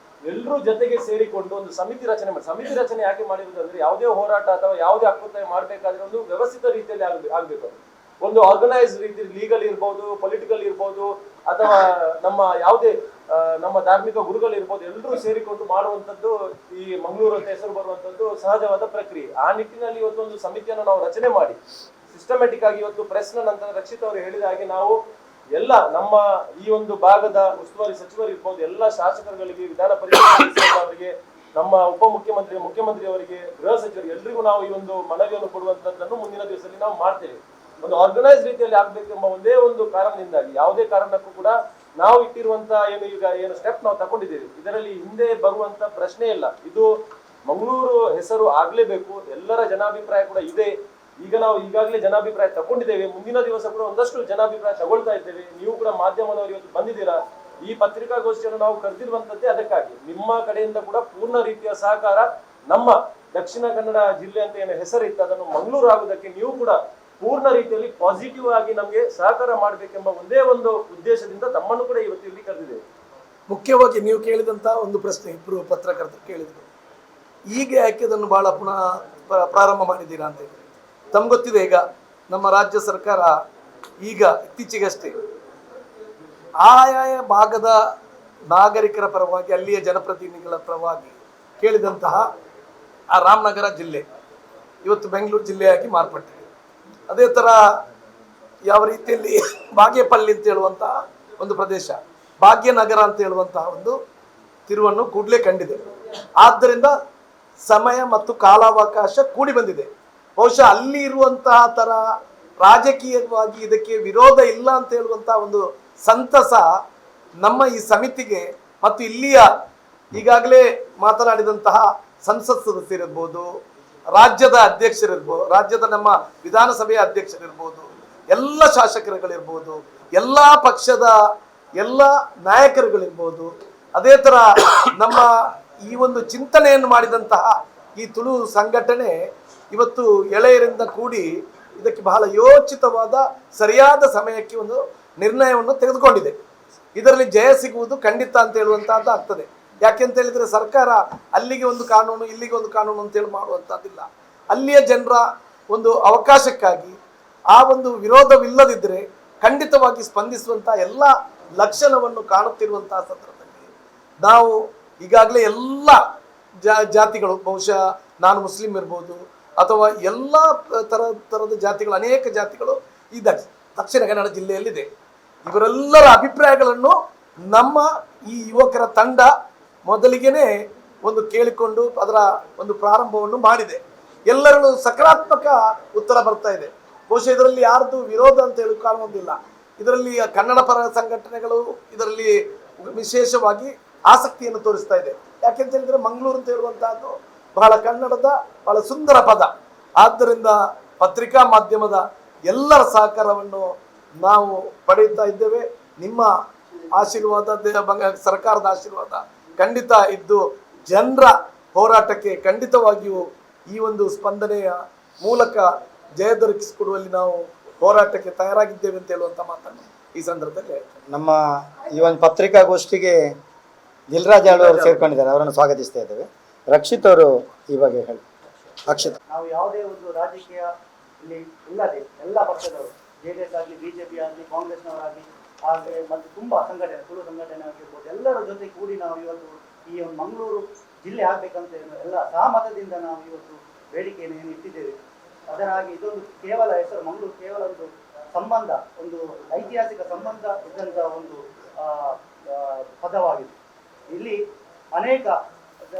ಎಲ್ಲರೂ ಜೊತೆಗೆ ಸೇರಿಕೊಂಡು ಒಂದು ಸಮಿತಿ ರಚನೆ ಮಾಡಿ. ಸಮಿತಿ ರಚನೆ ಯಾಕೆ ಮಾಡಿರುವುದಂದ್ರೆ ಯಾವುದೇ ಹೋರಾಟ ಅಥವಾ ಯಾವುದೇ ಹಕ್ಕುತ್ತಾಯ ಮಾಡಬೇಕಾದ್ರೆ ಒಂದು ವ್ಯವಸ್ಥಿತ ರೀತಿಯಲ್ಲಿ ಆಗ್ಬೇಕು. ಒಂದು ಆರ್ಗನೈಸ್ ರೀತಿ, ಲೀಗಲ್ ಇರ್ಬೋದು, ಪೊಲಿಟಿಕಲ್ ಇರ್ಬೋದು, ಅಥವಾ ನಮ್ಮ ಧಾರ್ಮಿಕ ಗುರುಗಳು ಇರ್ಬೋದು, ಎಲ್ಲರೂ ಸೇರಿಕೊಂಡು ಮಾಡುವಂತದ್ದು ಈ ಮಂಗಳೂರು ಅಂತ ಹೆಸರು ಬರುವಂತದ್ದು ಸಹಜವಾದ ಪ್ರಕ್ರಿಯೆ. ಆ ನಿಟ್ಟಿನಲ್ಲಿ ಇವತ್ತೊಂದು ಸಮಿತಿಯನ್ನು ನಾವು ರಚನೆ ಮಾಡಿ ಸಿಸ್ಟಮ್ಯಾಟಿಕ್ ಆಗಿ ಇವತ್ತು ಪ್ರೆಸ್ ನಂತರ ರಕ್ಷಿತ್ ಅವರು ಹೇಳಿದ ಹಾಗೆ ನಾವು ಎಲ್ಲ ನಮ್ಮ ಈ ಒಂದು ಭಾಗದ ಉಸ್ತುವಾರಿ ಸಚಿವರು ಇರ್ಬೋದು, ಎಲ್ಲ ಶಾಸಕರುಗಳಿಗೆ, ವಿಧಾನ ಪರಿಷತ್ ಅವರಿಗೆ, ನಮ್ಮ ಉಪಮುಖ್ಯಮಂತ್ರಿ, ಮುಖ್ಯಮಂತ್ರಿ ಅವರಿಗೆ, ಗೃಹ ಸಚಿವರಿಗೆ ಎಲ್ಲರಿಗೂ ನಾವು ಈ ಒಂದು ಮನವಿಯನ್ನು ಕೊಡುವಂತದ್ದನ್ನು ಮುಂದಿನ ದಿವಸದಲ್ಲಿ ನಾವು ಮಾಡ್ತೇವೆ. ಒಂದು ಆರ್ಗನೈಸ್ ರೀತಿಯಲ್ಲಿ ಆಗ್ಬೇಕೆಂಬ ಒಂದೇ ಒಂದು ಕಾರಣದಿಂದಾಗಿ ಯಾವುದೇ ಕಾರಣಕ್ಕೂ ಕೂಡ ನಾವು ಇಟ್ಟಿರುವಂತ ಏನು ಸ್ಟೆಪ್ ನಾವು ತಗೊಂಡಿದ್ದೇವೆ, ಇದರಲ್ಲಿ ಹಿಂದೆ ಬರುವಂತ ಪ್ರಶ್ನೆ ಇಲ್ಲ. ಇದು ಮಂಗಳೂರು ಹೆಸರು ಆಗ್ಲೇಬೇಕು, ಎಲ್ಲರ ಜನಾಭಿಪ್ರಾಯ ಕೂಡ ಇದೆ. ಈಗ ನಾವು ಈಗಾಗಲೇ ಜನಾಭಿಪ್ರಾಯ ತಗೊಂಡಿದ್ದೇವೆ, ಮುಂದಿನ ದಿವಸ ಕೂಡ ಒಂದಷ್ಟು ಜನಾಭಿಪ್ರಾಯ ತಗೊಳ್ತಾ ಇದ್ದೇವೆ. ನೀವು ಕೂಡ ಮಾಧ್ಯಮದವರು ಇವತ್ತು ಬಂದಿದ್ದೀರಾ, ಈ ಪತ್ರಿಕಾಗೋಷ್ಠಿಯನ್ನು ನಾವು ಕರೆದಿರುವಂತದ್ದೇ ಅದಕ್ಕಾಗಿ. ನಿಮ್ಮ ಕಡೆಯಿಂದ ಕೂಡ ಪೂರ್ಣ ರೀತಿಯ ಸಹಕಾರ, ನಮ್ಮ ದಕ್ಷಿಣ ಕನ್ನಡ ಜಿಲ್ಲೆ ಅಂತ ಏನು ಹೆಸರಿತ್ತು ಅದನ್ನು ಮಂಗಳೂರು ಆಗುವುದಕ್ಕೆ ನೀವು ಕೂಡ ಪೂರ್ಣ ರೀತಿಯಲ್ಲಿ ಪಾಸಿಟಿವ್ ಆಗಿ ನಮಗೆ ಸಹಕಾರ ಮಾಡಬೇಕೆಂಬ ಒಂದೇ ಒಂದು ಉದ್ದೇಶದಿಂದ ತಮ್ಮನ್ನು ಕೂಡ ಇವತ್ತು ಇಲ್ಲಿ ಕರೆದಿದ್ದೇವೆ. ಮುಖ್ಯವಾಗಿ ನೀವು ಕೇಳಿದಂತ ಒಂದು ಪ್ರಶ್ನೆ ಇಬ್ಬರು ಪತ್ರಕರ್ತರು ಕೇಳಿದ್ರು, ಈಗ ಯಾಕೆ ಅದನ್ನು ಬಹಳ ಪುನಃ ಪ್ರಾರಂಭ ಮಾಡಿದ್ದೀರಾ ಅಂತ ಹೇಳಿ. ತಮ್ಗೆ ಗೊತ್ತಿದೆ, ಈಗ ನಮ್ಮ ರಾಜ್ಯ ಸರ್ಕಾರ ಈಗ ಇತ್ತೀಚೆಗಷ್ಟೇ ಆಯಾಯ ಭಾಗದ ನಾಗರಿಕರ ಪರವಾಗಿ, ಅಲ್ಲಿಯ ಜನಪ್ರತಿನಿಧಿಗಳ ಪರವಾಗಿ ಕೇಳಿದಂತಹ ಆ ರಾಮನಗರ ಜಿಲ್ಲೆ ಇವತ್ತು ಬೆಂಗಳೂರು ಜಿಲ್ಲೆಯಾಗಿ ಮಾರ್ಪಟ್ಟಿದೆ. ಅದೇ ಥರ ಯಾವ ರೀತಿಯಲ್ಲಿ ಬಾಗೇಪಲ್ಲಿ ಅಂತ ಹೇಳುವಂತಹ ಒಂದು ಪ್ರದೇಶ ಭಾಗ್ಯನಗರ ಅಂತ ಹೇಳುವಂತಹ ಒಂದು ತಿರುವನ್ನು ಕೂಡಲೇ ಕಂಡಿದೆ. ಆದ್ದರಿಂದ ಸಮಯ ಮತ್ತು ಕಾಲಾವಕಾಶ ಕೂಡಿ ಬಂದಿದೆ. ಬಹುಶಃ ಅಲ್ಲಿ ಇರುವಂತಹ ಥರ ರಾಜಕೀಯವಾಗಿ ಇದಕ್ಕೆ ವಿರೋಧ ಇಲ್ಲ ಅಂತ ಹೇಳುವಂತಹ ಒಂದು ಸಂತಸ ನಮ್ಮ ಈ ಸಮಿತಿಗೆ ಮತ್ತು ಇಲ್ಲಿಯ ಈಗಾಗಲೇ ಮಾತನಾಡಿದಂತಹ ಸಂಸತ್ ಸದಸ್ಯರಿರ್ಬೋದು, ರಾಜ್ಯದ ಅಧ್ಯಕ್ಷರಿರ್ಬೋದು, ರಾಜ್ಯದ ನಮ್ಮ ವಿಧಾನಸಭೆಯ ಅಧ್ಯಕ್ಷರಿರ್ಬೋದು, ಎಲ್ಲ ಶಾಸಕರುಗಳಿರ್ಬೋದು, ಎಲ್ಲ ಪಕ್ಷದ ಎಲ್ಲ ನಾಯಕರುಗಳಿರ್ಬೋದು, ಅದೇ ಥರ ನಮ್ಮ ಈ ಒಂದು ಚಿಂತನೆಯನ್ನು ಮಾಡಿದಂತಹ ಈ ತುಳು ಸಂಘಟನೆ ಇವತ್ತು ಎಳೆಯರಿಂದ ಕೂಡಿ ಇದಕ್ಕೆ ಬಹಳ ಯೋಚಿತವಾದ ಸರಿಯಾದ ಸಮಯಕ್ಕೆ ಒಂದು ನಿರ್ಣಯವನ್ನು ತೆಗೆದುಕೊಂಡಿದೆ. ಇದರಲ್ಲಿ ಜಯ ಸಿಗುವುದು ಖಂಡಿತ ಅಂತ ಹೇಳುವಂತಹದ್ದು ಆಗ್ತದೆ. ಯಾಕೆಂತ ಹೇಳಿದ್ರೆ ಸರ್ಕಾರ ಅಲ್ಲಿಗೆ ಒಂದು ಕಾನೂನು ಇಲ್ಲಿಗೆ ಒಂದು ಕಾನೂನು ಅಂತೇಳಿ ಮಾಡುವಂಥದ್ದಿಲ್ಲ. ಅಲ್ಲಿಯ ಜನರ ಒಂದು ಅವಕಾಶಕ್ಕಾಗಿ ಆ ಒಂದು ವಿರೋಧವಿಲ್ಲದಿದ್ದರೆ ಖಂಡಿತವಾಗಿ ಸ್ಪಂದಿಸುವಂಥ ಎಲ್ಲ ಲಕ್ಷಣವನ್ನು ಕಾಣುತ್ತಿರುವಂತಹ ಸಂದರ್ಭದಲ್ಲಿ ನಾವು ಈಗಾಗಲೇ ಎಲ್ಲ ಜಾತಿಗಳು, ಬಹುಶಃ ನಾನು ಮುಸ್ಲಿಂ ಇರ್ಬೋದು ಅಥವಾ ಎಲ್ಲ ಥರದ ಜಾತಿಗಳು, ಅನೇಕ ಜಾತಿಗಳು ಈ ದಕ್ಷಿಣ ಕನ್ನಡ ಜಿಲ್ಲೆಯಲ್ಲಿದೆ. ಇವರೆಲ್ಲರ ಅಭಿಪ್ರಾಯಗಳನ್ನು ನಮ್ಮ ಈ ಯುವಕರ ತಂಡ ಮೊದಲಿಗೆನೇ ಒಂದು ಕೇಳಿಕೊಂಡು ಅದರ ಒಂದು ಪ್ರಾರಂಭವನ್ನು ಮಾಡಿದೆ. ಎಲ್ಲರೂ ಸಕಾರಾತ್ಮಕ ಉತ್ತರ ಬರ್ತಾ ಇದೆ. ಬಹುಶಃ ಇದರಲ್ಲಿ ಯಾರ್ದು ವಿರೋಧ ಅಂತ ಹೇಳಿ ಕಾಣುವುದಿಲ್ಲ. ಇದರಲ್ಲಿ ಕನ್ನಡ ಪರ ಸಂಘಟನೆಗಳು ಇದರಲ್ಲಿ ವಿಶೇಷವಾಗಿ ಆಸಕ್ತಿಯನ್ನು ತೋರಿಸ್ತಾ ಇದೆ. ಯಾಕೆಂತ ಹೇಳಿದ್ರೆ ಮಂಗಳೂರು ಅಂತ ಹೇಳುವಂತಹದ್ದು ಬಹಳ ಕನ್ನಡದ ಬಹಳ ಸುಂದರ ಪದ. ಆದ್ದರಿಂದ ಪತ್ರಿಕಾ ಮಾಧ್ಯಮದ ಎಲ್ಲರ ಸಹಕಾರವನ್ನು ನಾವು ಪಡೆಯುತ್ತಾ ಇದ್ದೇವೆ. ನಿಮ್ಮ ಆಶೀರ್ವಾದ, ಸರ್ಕಾರದ ಆಶೀರ್ವಾದ ಖಂಡಿತ ಇದ್ದು ಜನರ ಹೋರಾಟಕ್ಕೆ ಖಂಡಿತವಾಗಿಯೂ ಈ ಒಂದು ಸ್ಪಂದನೆಯ ಮೂಲಕ ಜಯ ದೊರಕಿಸಿಕೊಡುವಲ್ಲಿ ನಾವು ಹೋರಾಟಕ್ಕೆ ತಯಾರಾಗಿದ್ದೇವೆ ಅಂತ ಹೇಳುವಂಥ ಮಾತನ್ನು ಈ ಸಂದರ್ಭದಲ್ಲಿ ನಮ್ಮ ಈ ಒಂದು ಪತ್ರಿಕಾಗೋಷ್ಠಿಗೆ ದಿಲ್ರಾಜ್ ಅವರು ಸೇರ್ಕೊಂಡಿದ್ದಾರೆ, ಅವರನ್ನು ಸ್ವಾಗತಿಸ್ತಾ ಇದ್ದೇವೆ. ರಕ್ಷಿತ್ ಅವರು ಈ ಬಗ್ಗೆ ಹೇಳಿ. ರಕ್ಷಿತ್, ನಾವು ಯಾವುದೇ ಒಂದು ರಾಜಕೀಯ ಇಲ್ಲಿ ಇಲ್ಲದೆ ಎಲ್ಲ ಪಕ್ಷದವರು, JDS ಆಗಲಿ, BJP ಆಗಲಿ, ಕಾಂಗ್ರೆಸ್ನವರಾಗಲಿ ಹಾಗೆ ಮತ್ತು ತುಂಬ ಸಂಘಟನೆ, ತುಳು ಸಂಘಟನೆ ಆಗಿರ್ಬೋದು, ಎಲ್ಲರ ಜೊತೆ ಕೂಡಿ ನಾವು ಇವತ್ತು ಈ ಒಂದು ಮಂಗಳೂರು ಜಿಲ್ಲೆ ಆಗಬೇಕಂತ ಎಲ್ಲ ಸಹಮತದಿಂದ ನಾವು ಇವತ್ತು ಬೇಡಿಕೆಯನ್ನು ಏನು ಇಟ್ಟಿದ್ದೇವೆ. ಅದರಾಗಿ ಇದೊಂದು ಕೇವಲ ಹೆಸರು ಮಂಗಳೂರು ಕೇವಲ ಒಂದು ಸಂಬಂಧ, ಒಂದು ಐತಿಹಾಸಿಕ ಸಂಬಂಧ ಇದ್ದಂಥ ಒಂದು ಪದವಾಗಿದೆ. ಇಲ್ಲಿ ಅನೇಕ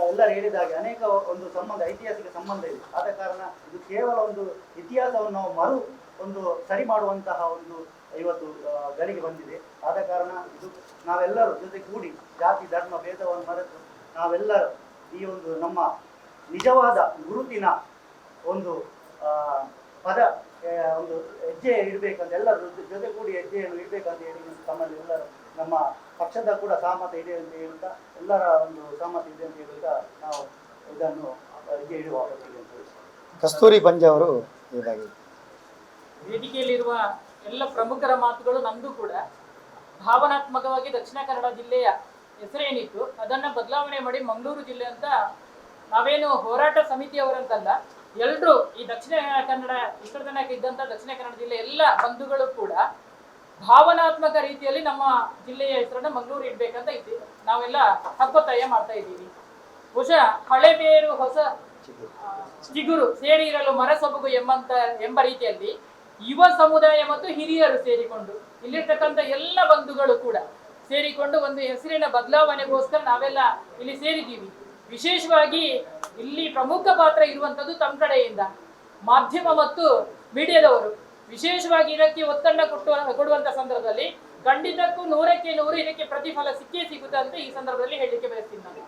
ಎಲ್ಲರೂ ಹೇಳಿದ ಹಾಗೆ ಅನೇಕ ಒಂದು ಸಂಬಂಧ, ಐತಿಹಾಸಿಕ ಸಂಬಂಧ ಇದೆ. ಆದ ಕಾರಣ ಇದು ಕೇವಲ ಒಂದು ಇತಿಹಾಸವನ್ನು ನಾವು ಒಂದು ಸರಿ ಮಾಡುವಂತಹ ಒಂದು ಇವತ್ತು ಗಳಿಗೆ ಬಂದಿದೆ. ಆದ ಕಾರಣ ಇದು ನಾವೆಲ್ಲರೂ ಜೊತೆ ಕೂಡಿ ಜಾತಿ ಧರ್ಮ ಭೇದವನ್ನು ಮರೆತು ನಾವೆಲ್ಲರೂ ಈ ಒಂದು ನಮ್ಮ ನಿಜವಾದ ಗುರುತಿನ ಒಂದು ಪದ ಒಂದು ಹೆಜ್ಜೆ ಇಡಬೇಕಂತ ಎಲ್ಲರೂ ಜೊತೆ ಕೂಡಿ ಹೆಜ್ಜೆಯನ್ನು ಇಡಬೇಕಂತ ಹೇಳಿ ತಮ್ಮಲ್ಲಿ ಎಲ್ಲರೂ ನಮ್ಮ ಪಕ್ಷದ ಕೂಡ ಸಹಮತ ಇದೆ ಅಂತ ಹೇಳುತ್ತಾ, ಎಲ್ಲರ ಒಂದು ಸಹಮತ ಇದೆ ಅಂತ ಹೇಳುತ್ತಾ ನಾವು ಇದನ್ನು ಹೆಜ್ಜೆ ಇಡುವ ಕಸ್ತೂರಿ ಪಂಜ ಅವರು ಹೀಗಾಗಿ ವೇದಿಕೆಯಲ್ಲಿರುವ ಎಲ್ಲ ಪ್ರಮುಖರ ಮಾತುಗಳು ನಮ್ದು ಕೂಡ ಭಾವನಾತ್ಮಕವಾಗಿ ದಕ್ಷಿಣ ಕನ್ನಡ ಜಿಲ್ಲೆಯ ಹೆಸರೇನಿತ್ತು ಅದನ್ನ ಬದಲಾವಣೆ ಮಾಡಿ ಮಂಗಳೂರು ಜಿಲ್ಲೆ ಅಂತ ನಾವೇನು ಹೋರಾಟ ಸಮಿತಿಯವರಂತಲ್ಲ, ಎಲ್ಲರೂ ಈ ದಕ್ಷಿಣ ಕನ್ನಡ ಇಷ್ಟರ ತನಕ ಇದ್ದಂಥ ದಕ್ಷಿಣ ಕನ್ನಡ ಜಿಲ್ಲೆ ಎಲ್ಲ ಬಂಧುಗಳು ಕೂಡ ಭಾವನಾತ್ಮಕ ರೀತಿಯಲ್ಲಿ ನಮ್ಮ ಜಿಲ್ಲೆಯ ಹೆಸರನ್ನ ಮಂಗಳೂರು ಇಡ್ಬೇಕಂತ ಇದ್ದೀವಿ. ನಾವೆಲ್ಲ ಹಕ್ಕೊತ್ತಾಯ ಮಾಡ್ತಾ ಇದ್ದೀವಿ. ಬಹುಶಃ ಹಳೆ ಬೇರು ಹೊಸ ಚಿಗುರು ಸೇರಿ ಇರಲು ಮರಸೊಬಗು ಎಂಬ ರೀತಿಯಲ್ಲಿ ಯುವ ಸಮುದಾಯ ಮತ್ತು ಹಿರಿಯರು ಸೇರಿಕೊಂಡು ಇಲ್ಲಿರ್ತಕ್ಕಂಥ ಎಲ್ಲ ಬಂಧುಗಳು ಕೂಡ ಸೇರಿಕೊಂಡು ಒಂದು ಹೆಸರಿನ ಬದಲಾವಣೆಗೋಸ್ಕರ ನಾವೆಲ್ಲ ಇಲ್ಲಿ ಸೇರಿದ್ದೀವಿ. ವಿಶೇಷವಾಗಿ ಇಲ್ಲಿ ಪ್ರಮುಖ ಪಾತ್ರ ಇರುವಂಥದ್ದು ತಮ್ಮ ಕಡೆಯಿಂದ ಮಾಧ್ಯಮ ಮತ್ತು ಮೀಡಿಯಾದವರು ವಿಶೇಷವಾಗಿ ಇದಕ್ಕೆ ಒತ್ತಡ ಕೊಡುವಂಥ ಸಂದರ್ಭದಲ್ಲಿ ಖಂಡಿತಕ್ಕೂ 100ಕ್ಕೆ 100 ಇದಕ್ಕೆ ಪ್ರತಿಫಲ ಸಿಕ್ಕೇ ಸಿಗುತ್ತೆ ಅಂತ ಈ ಸಂದರ್ಭದಲ್ಲಿ ಹೇಳಲಿಕ್ಕೆ ಬಯಸ್ತೀನಿ ನಾನು.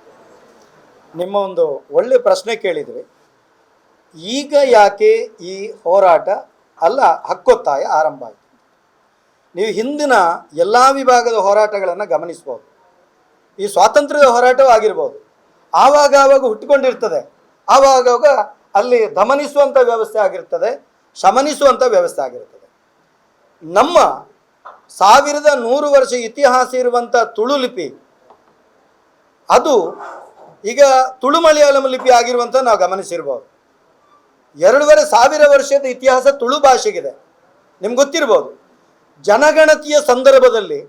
ನಿಮ್ಮ ಒಂದು ಒಳ್ಳೆ ಪ್ರಶ್ನೆ ಕೇಳಿದ್ರಿ. ಈಗ ಯಾಕೆ ಈ ಹೋರಾಟ ಅಲ್ಲ ಹಕ್ಕೊತ್ತಾಯ ಆರಂಭ ಆಯಿತು? ನೀವು ಹಿಂದಿನ ಎಲ್ಲ ವಿಭಾಗದ ಹೋರಾಟಗಳನ್ನು ಗಮನಿಸ್ಬೋದು. ಈ ಸ್ವಾತಂತ್ರ್ಯದ ಹೋರಾಟವೂ ಆಗಿರ್ಬೋದು. ಆವಾಗ ಹುಟ್ಟುಕೊಂಡಿರ್ತದೆ, ಆವಾಗ ಅಲ್ಲಿ ದಮನಿಸುವಂಥ ವ್ಯವಸ್ಥೆ ಆಗಿರ್ತದೆ, ಶಮನಿಸುವಂಥ ವ್ಯವಸ್ಥೆ ಆಗಿರ್ತದೆ. ನಮ್ಮ 1100 ವರ್ಷ ಇತಿಹಾಸ ಇರುವಂಥ ತುಳು ಲಿಪಿ ಅದು ಈಗ ತುಳು ಮಲಯಾಳಂ ಲಿಪಿ ಆಗಿರುವಂಥ ನಾವು ಗಮನಿಸಿರ್ಬೋದು. 2500 ವರ್ಷದ ಇತಿಹಾಸ ತುಳು ಭಾಷೆಗಿದೆ. ನಿಮ್ಗೆ ಗೊತ್ತಿರ್ಬೋದು, ಜನಗಣತಿಯ ಸಂದರ್ಭದಲ್ಲಿ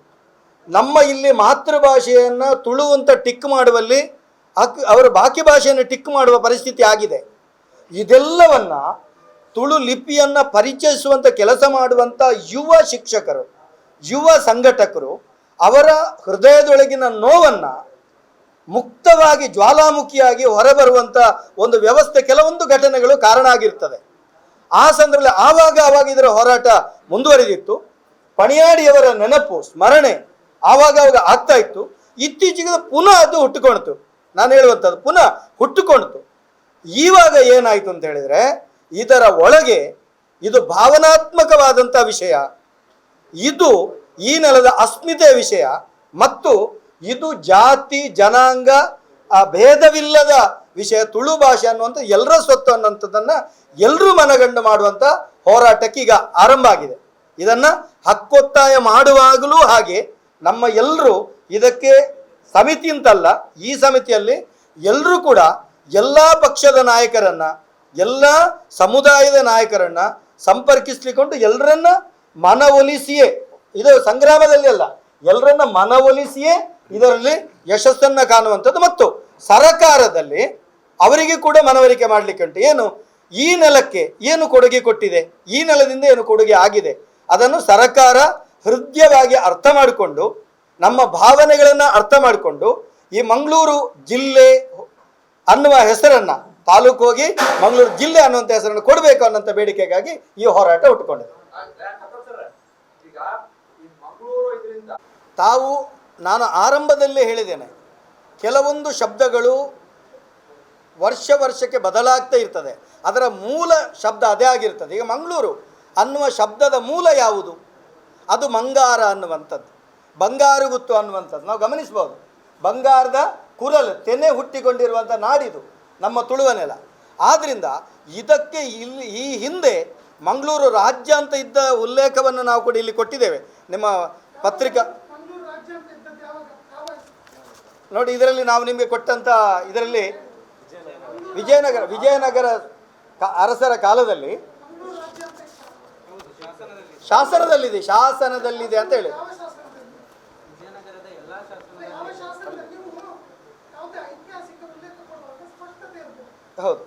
ನಮ್ಮ ಇಲ್ಲಿ ಮಾತೃಭಾಷೆಯನ್ನು ತುಳು ಅಂತ ಟಿಕ್ ಮಾಡುವಲ್ಲಿ ಅವರು ಬಾಕಿ ಭಾಷೆಯನ್ನು ಟಿಕ್ ಮಾಡುವ ಪರಿಸ್ಥಿತಿ ಆಗಿದೆ. ಇದೆಲ್ಲವನ್ನು ತುಳು ಲಿಪಿಯನ್ನು ಪರಿಚಯಿಸುವಂಥ ಕೆಲಸ ಮಾಡುವಂಥ ಯುವ ಶಿಕ್ಷಕರು, ಯುವ ಸಂಘಟಕರು ಅವರ ಹೃದಯದೊಳಗಿನ ನೋವನ್ನು ಮುಕ್ತವಾಗಿ ಜ್ವಾಲಾಮುಖಿಯಾಗಿ ಹೊರಬರುವಂಥ ಒಂದು ವ್ಯವಸ್ಥೆ, ಕೆಲವೊಂದು ಘಟನೆಗಳು ಕಾರಣ ಆಗಿರ್ತದೆ. ಆ ಸಂದರ್ಭದಲ್ಲಿ ಆವಾಗ ಇದರ ಹೋರಾಟ ಮುಂದುವರಿದಿತ್ತು. ಪಣಿಯಾಡಿಯವರ ನೆನಪು ಸ್ಮರಣೆ ಆವಾಗ ಆಗ್ತಾ ಇತ್ತು. ಇತ್ತೀಚೆಗೆ ಪುನಃ ಅದು ಹುಟ್ಟುಕೊಳ್ತು. ನಾನು ಹೇಳುವಂಥದ್ದು ಪುನಃ ಹುಟ್ಟುಕೊಳ್ತು. ಇವಾಗ ಏನಾಯಿತು ಅಂತ ಹೇಳಿದರೆ, ಇದರ ಒಳಗೆ ಇದು ಭಾವನಾತ್ಮಕವಾದಂಥ ವಿಷಯ, ಇದು ಈ ನೆಲದ ಅಸ್ಮಿತೆಯ ವಿಷಯ, ಮತ್ತು ಇದು ಜಾತಿ ಜನಾಂಗ ಭೇದವಿಲ್ಲದ ವಿಷಯ. ತುಳು ಭಾಷೆ ಅನ್ನುವಂಥ ಎಲ್ಲರ ಸ್ವತ್ತು ಅನ್ನುವಂಥದ್ದನ್ನು ಎಲ್ಲರೂ ಮನಗಂಡು ಮಾಡುವಂಥ ಹೋರಾಟಕ್ಕೆ ಈಗ ಆರಂಭ ಆಗಿದೆ. ಇದನ್ನು ಹಕ್ಕೊತ್ತಾಯ ಮಾಡುವಾಗಲೂ ಹಾಗೆ ನಮ್ಮ ಎಲ್ಲರೂ ಇದಕ್ಕೆ ಸಮಿತಿ ಅಂತಲ್ಲ, ಈ ಸಮಿತಿಯಲ್ಲಿ ಎಲ್ಲರೂ ಕೂಡ ಎಲ್ಲ ಪಕ್ಷದ ನಾಯಕರನ್ನು, ಎಲ್ಲ ಸಮುದಾಯದ ನಾಯಕರನ್ನು ಸಂಪರ್ಕಿಸ್ಲಿಕ್ಕೊಂಡು ಎಲ್ಲರನ್ನ ಮನವೊಲಿಸಿಯೇ, ಇದು ಸಂಗ್ರಾಮದಲ್ಲಿ ಅಲ್ಲ, ಎಲ್ಲರನ್ನ ಮನವೊಲಿಸಿಯೇ ಇದರಲ್ಲಿ ಯಶಸ್ಸನ್ನು ಕಾಣುವಂಥದ್ದು. ಮತ್ತು ಸರಕಾರದಲ್ಲಿ ಅವರಿಗೆ ಕೂಡ ಮನವರಿಕೆ ಮಾಡಲಿಕ್ಕೆ ಉಂಟು. ಏನು ಈ ನೆಲಕ್ಕೆ ಏನು ಕೊಡುಗೆ ಕೊಟ್ಟಿದೆ, ಈ ನೆಲದಿಂದ ಏನು ಕೊಡುಗೆ ಆಗಿದೆ, ಅದನ್ನು ಸರಕಾರ ಹೃದಯವಾಗಿ ಅರ್ಥ ಮಾಡಿಕೊಂಡು, ನಮ್ಮ ಭಾವನೆಗಳನ್ನು ಅರ್ಥ ಮಾಡಿಕೊಂಡು ಈ ಮಂಗಳೂರು ಜಿಲ್ಲೆ ಅನ್ನುವ ಹೆಸರನ್ನು, ತಾಲೂಕು ಹೋಗಿ ಮಂಗಳೂರು ಜಿಲ್ಲೆ ಅನ್ನುವಂಥ ಹೆಸರನ್ನು ಕೊಡಬೇಕು ಅನ್ನೋಂಥ ಬೇಡಿಕೆಗಾಗಿ ಈ ಹೋರಾಟ ಹುಟ್ಟುಕೊಂಡಿದೆ. ತಾವು ನಾನು ಆರಂಭದಲ್ಲೇ ಹೇಳಿದ್ದೇನೆ, ಕೆಲವೊಂದು ಶಬ್ದಗಳು ವರ್ಷಕ್ಕೆ ಬದಲಾಗ್ತಾ ಇರ್ತದೆ. ಅದರ ಮೂಲ ಶಬ್ದ ಅದೇ ಆಗಿರ್ತದೆ. ಈಗ ಮಂಗಳೂರು ಅನ್ನುವ ಶಬ್ದದ ಮೂಲ ಯಾವುದು? ಅದು ಮಂಗಾರ ಅನ್ನುವಂಥದ್ದು, ಬಂಗಾರುಗುತ್ತು ಅನ್ನುವಂಥದ್ದು ನಾವು ಗಮನಿಸ್ಬೋದು. ಬಂಗಾರದ ಕುರಲು ತೆನೆ ಹುಟ್ಟಿಕೊಂಡಿರುವಂಥ ನಾಡಿದು ನಮ್ಮ ತುಳುವ ನೆಲ. ಆದ್ದರಿಂದ ಇದಕ್ಕೆ ಈ ಹಿಂದೆ ಮಂಗಳೂರು ರಾಜ್ಯ ಅಂತ ಇದ್ದ ಉಲ್ಲೇಖವನ್ನು ನಾವು ಕೂಡ ಇಲ್ಲಿ ಕೊಟ್ಟಿದ್ದೇವೆ. ನಿಮ್ಮ ಪತ್ರಿಕಾ ನೋಡಿ, ಇದರಲ್ಲಿ ನಾವು ನಿಮಗೆ ಕೊಟ್ಟಂಥ ಇದರಲ್ಲಿ ವಿಜಯನಗರ ಅರಸರ ಕಾಲದಲ್ಲಿ ಶಾಸನದಲ್ಲಿದೆ ಅಂತ ಹೇಳಿ. ಹೌದು,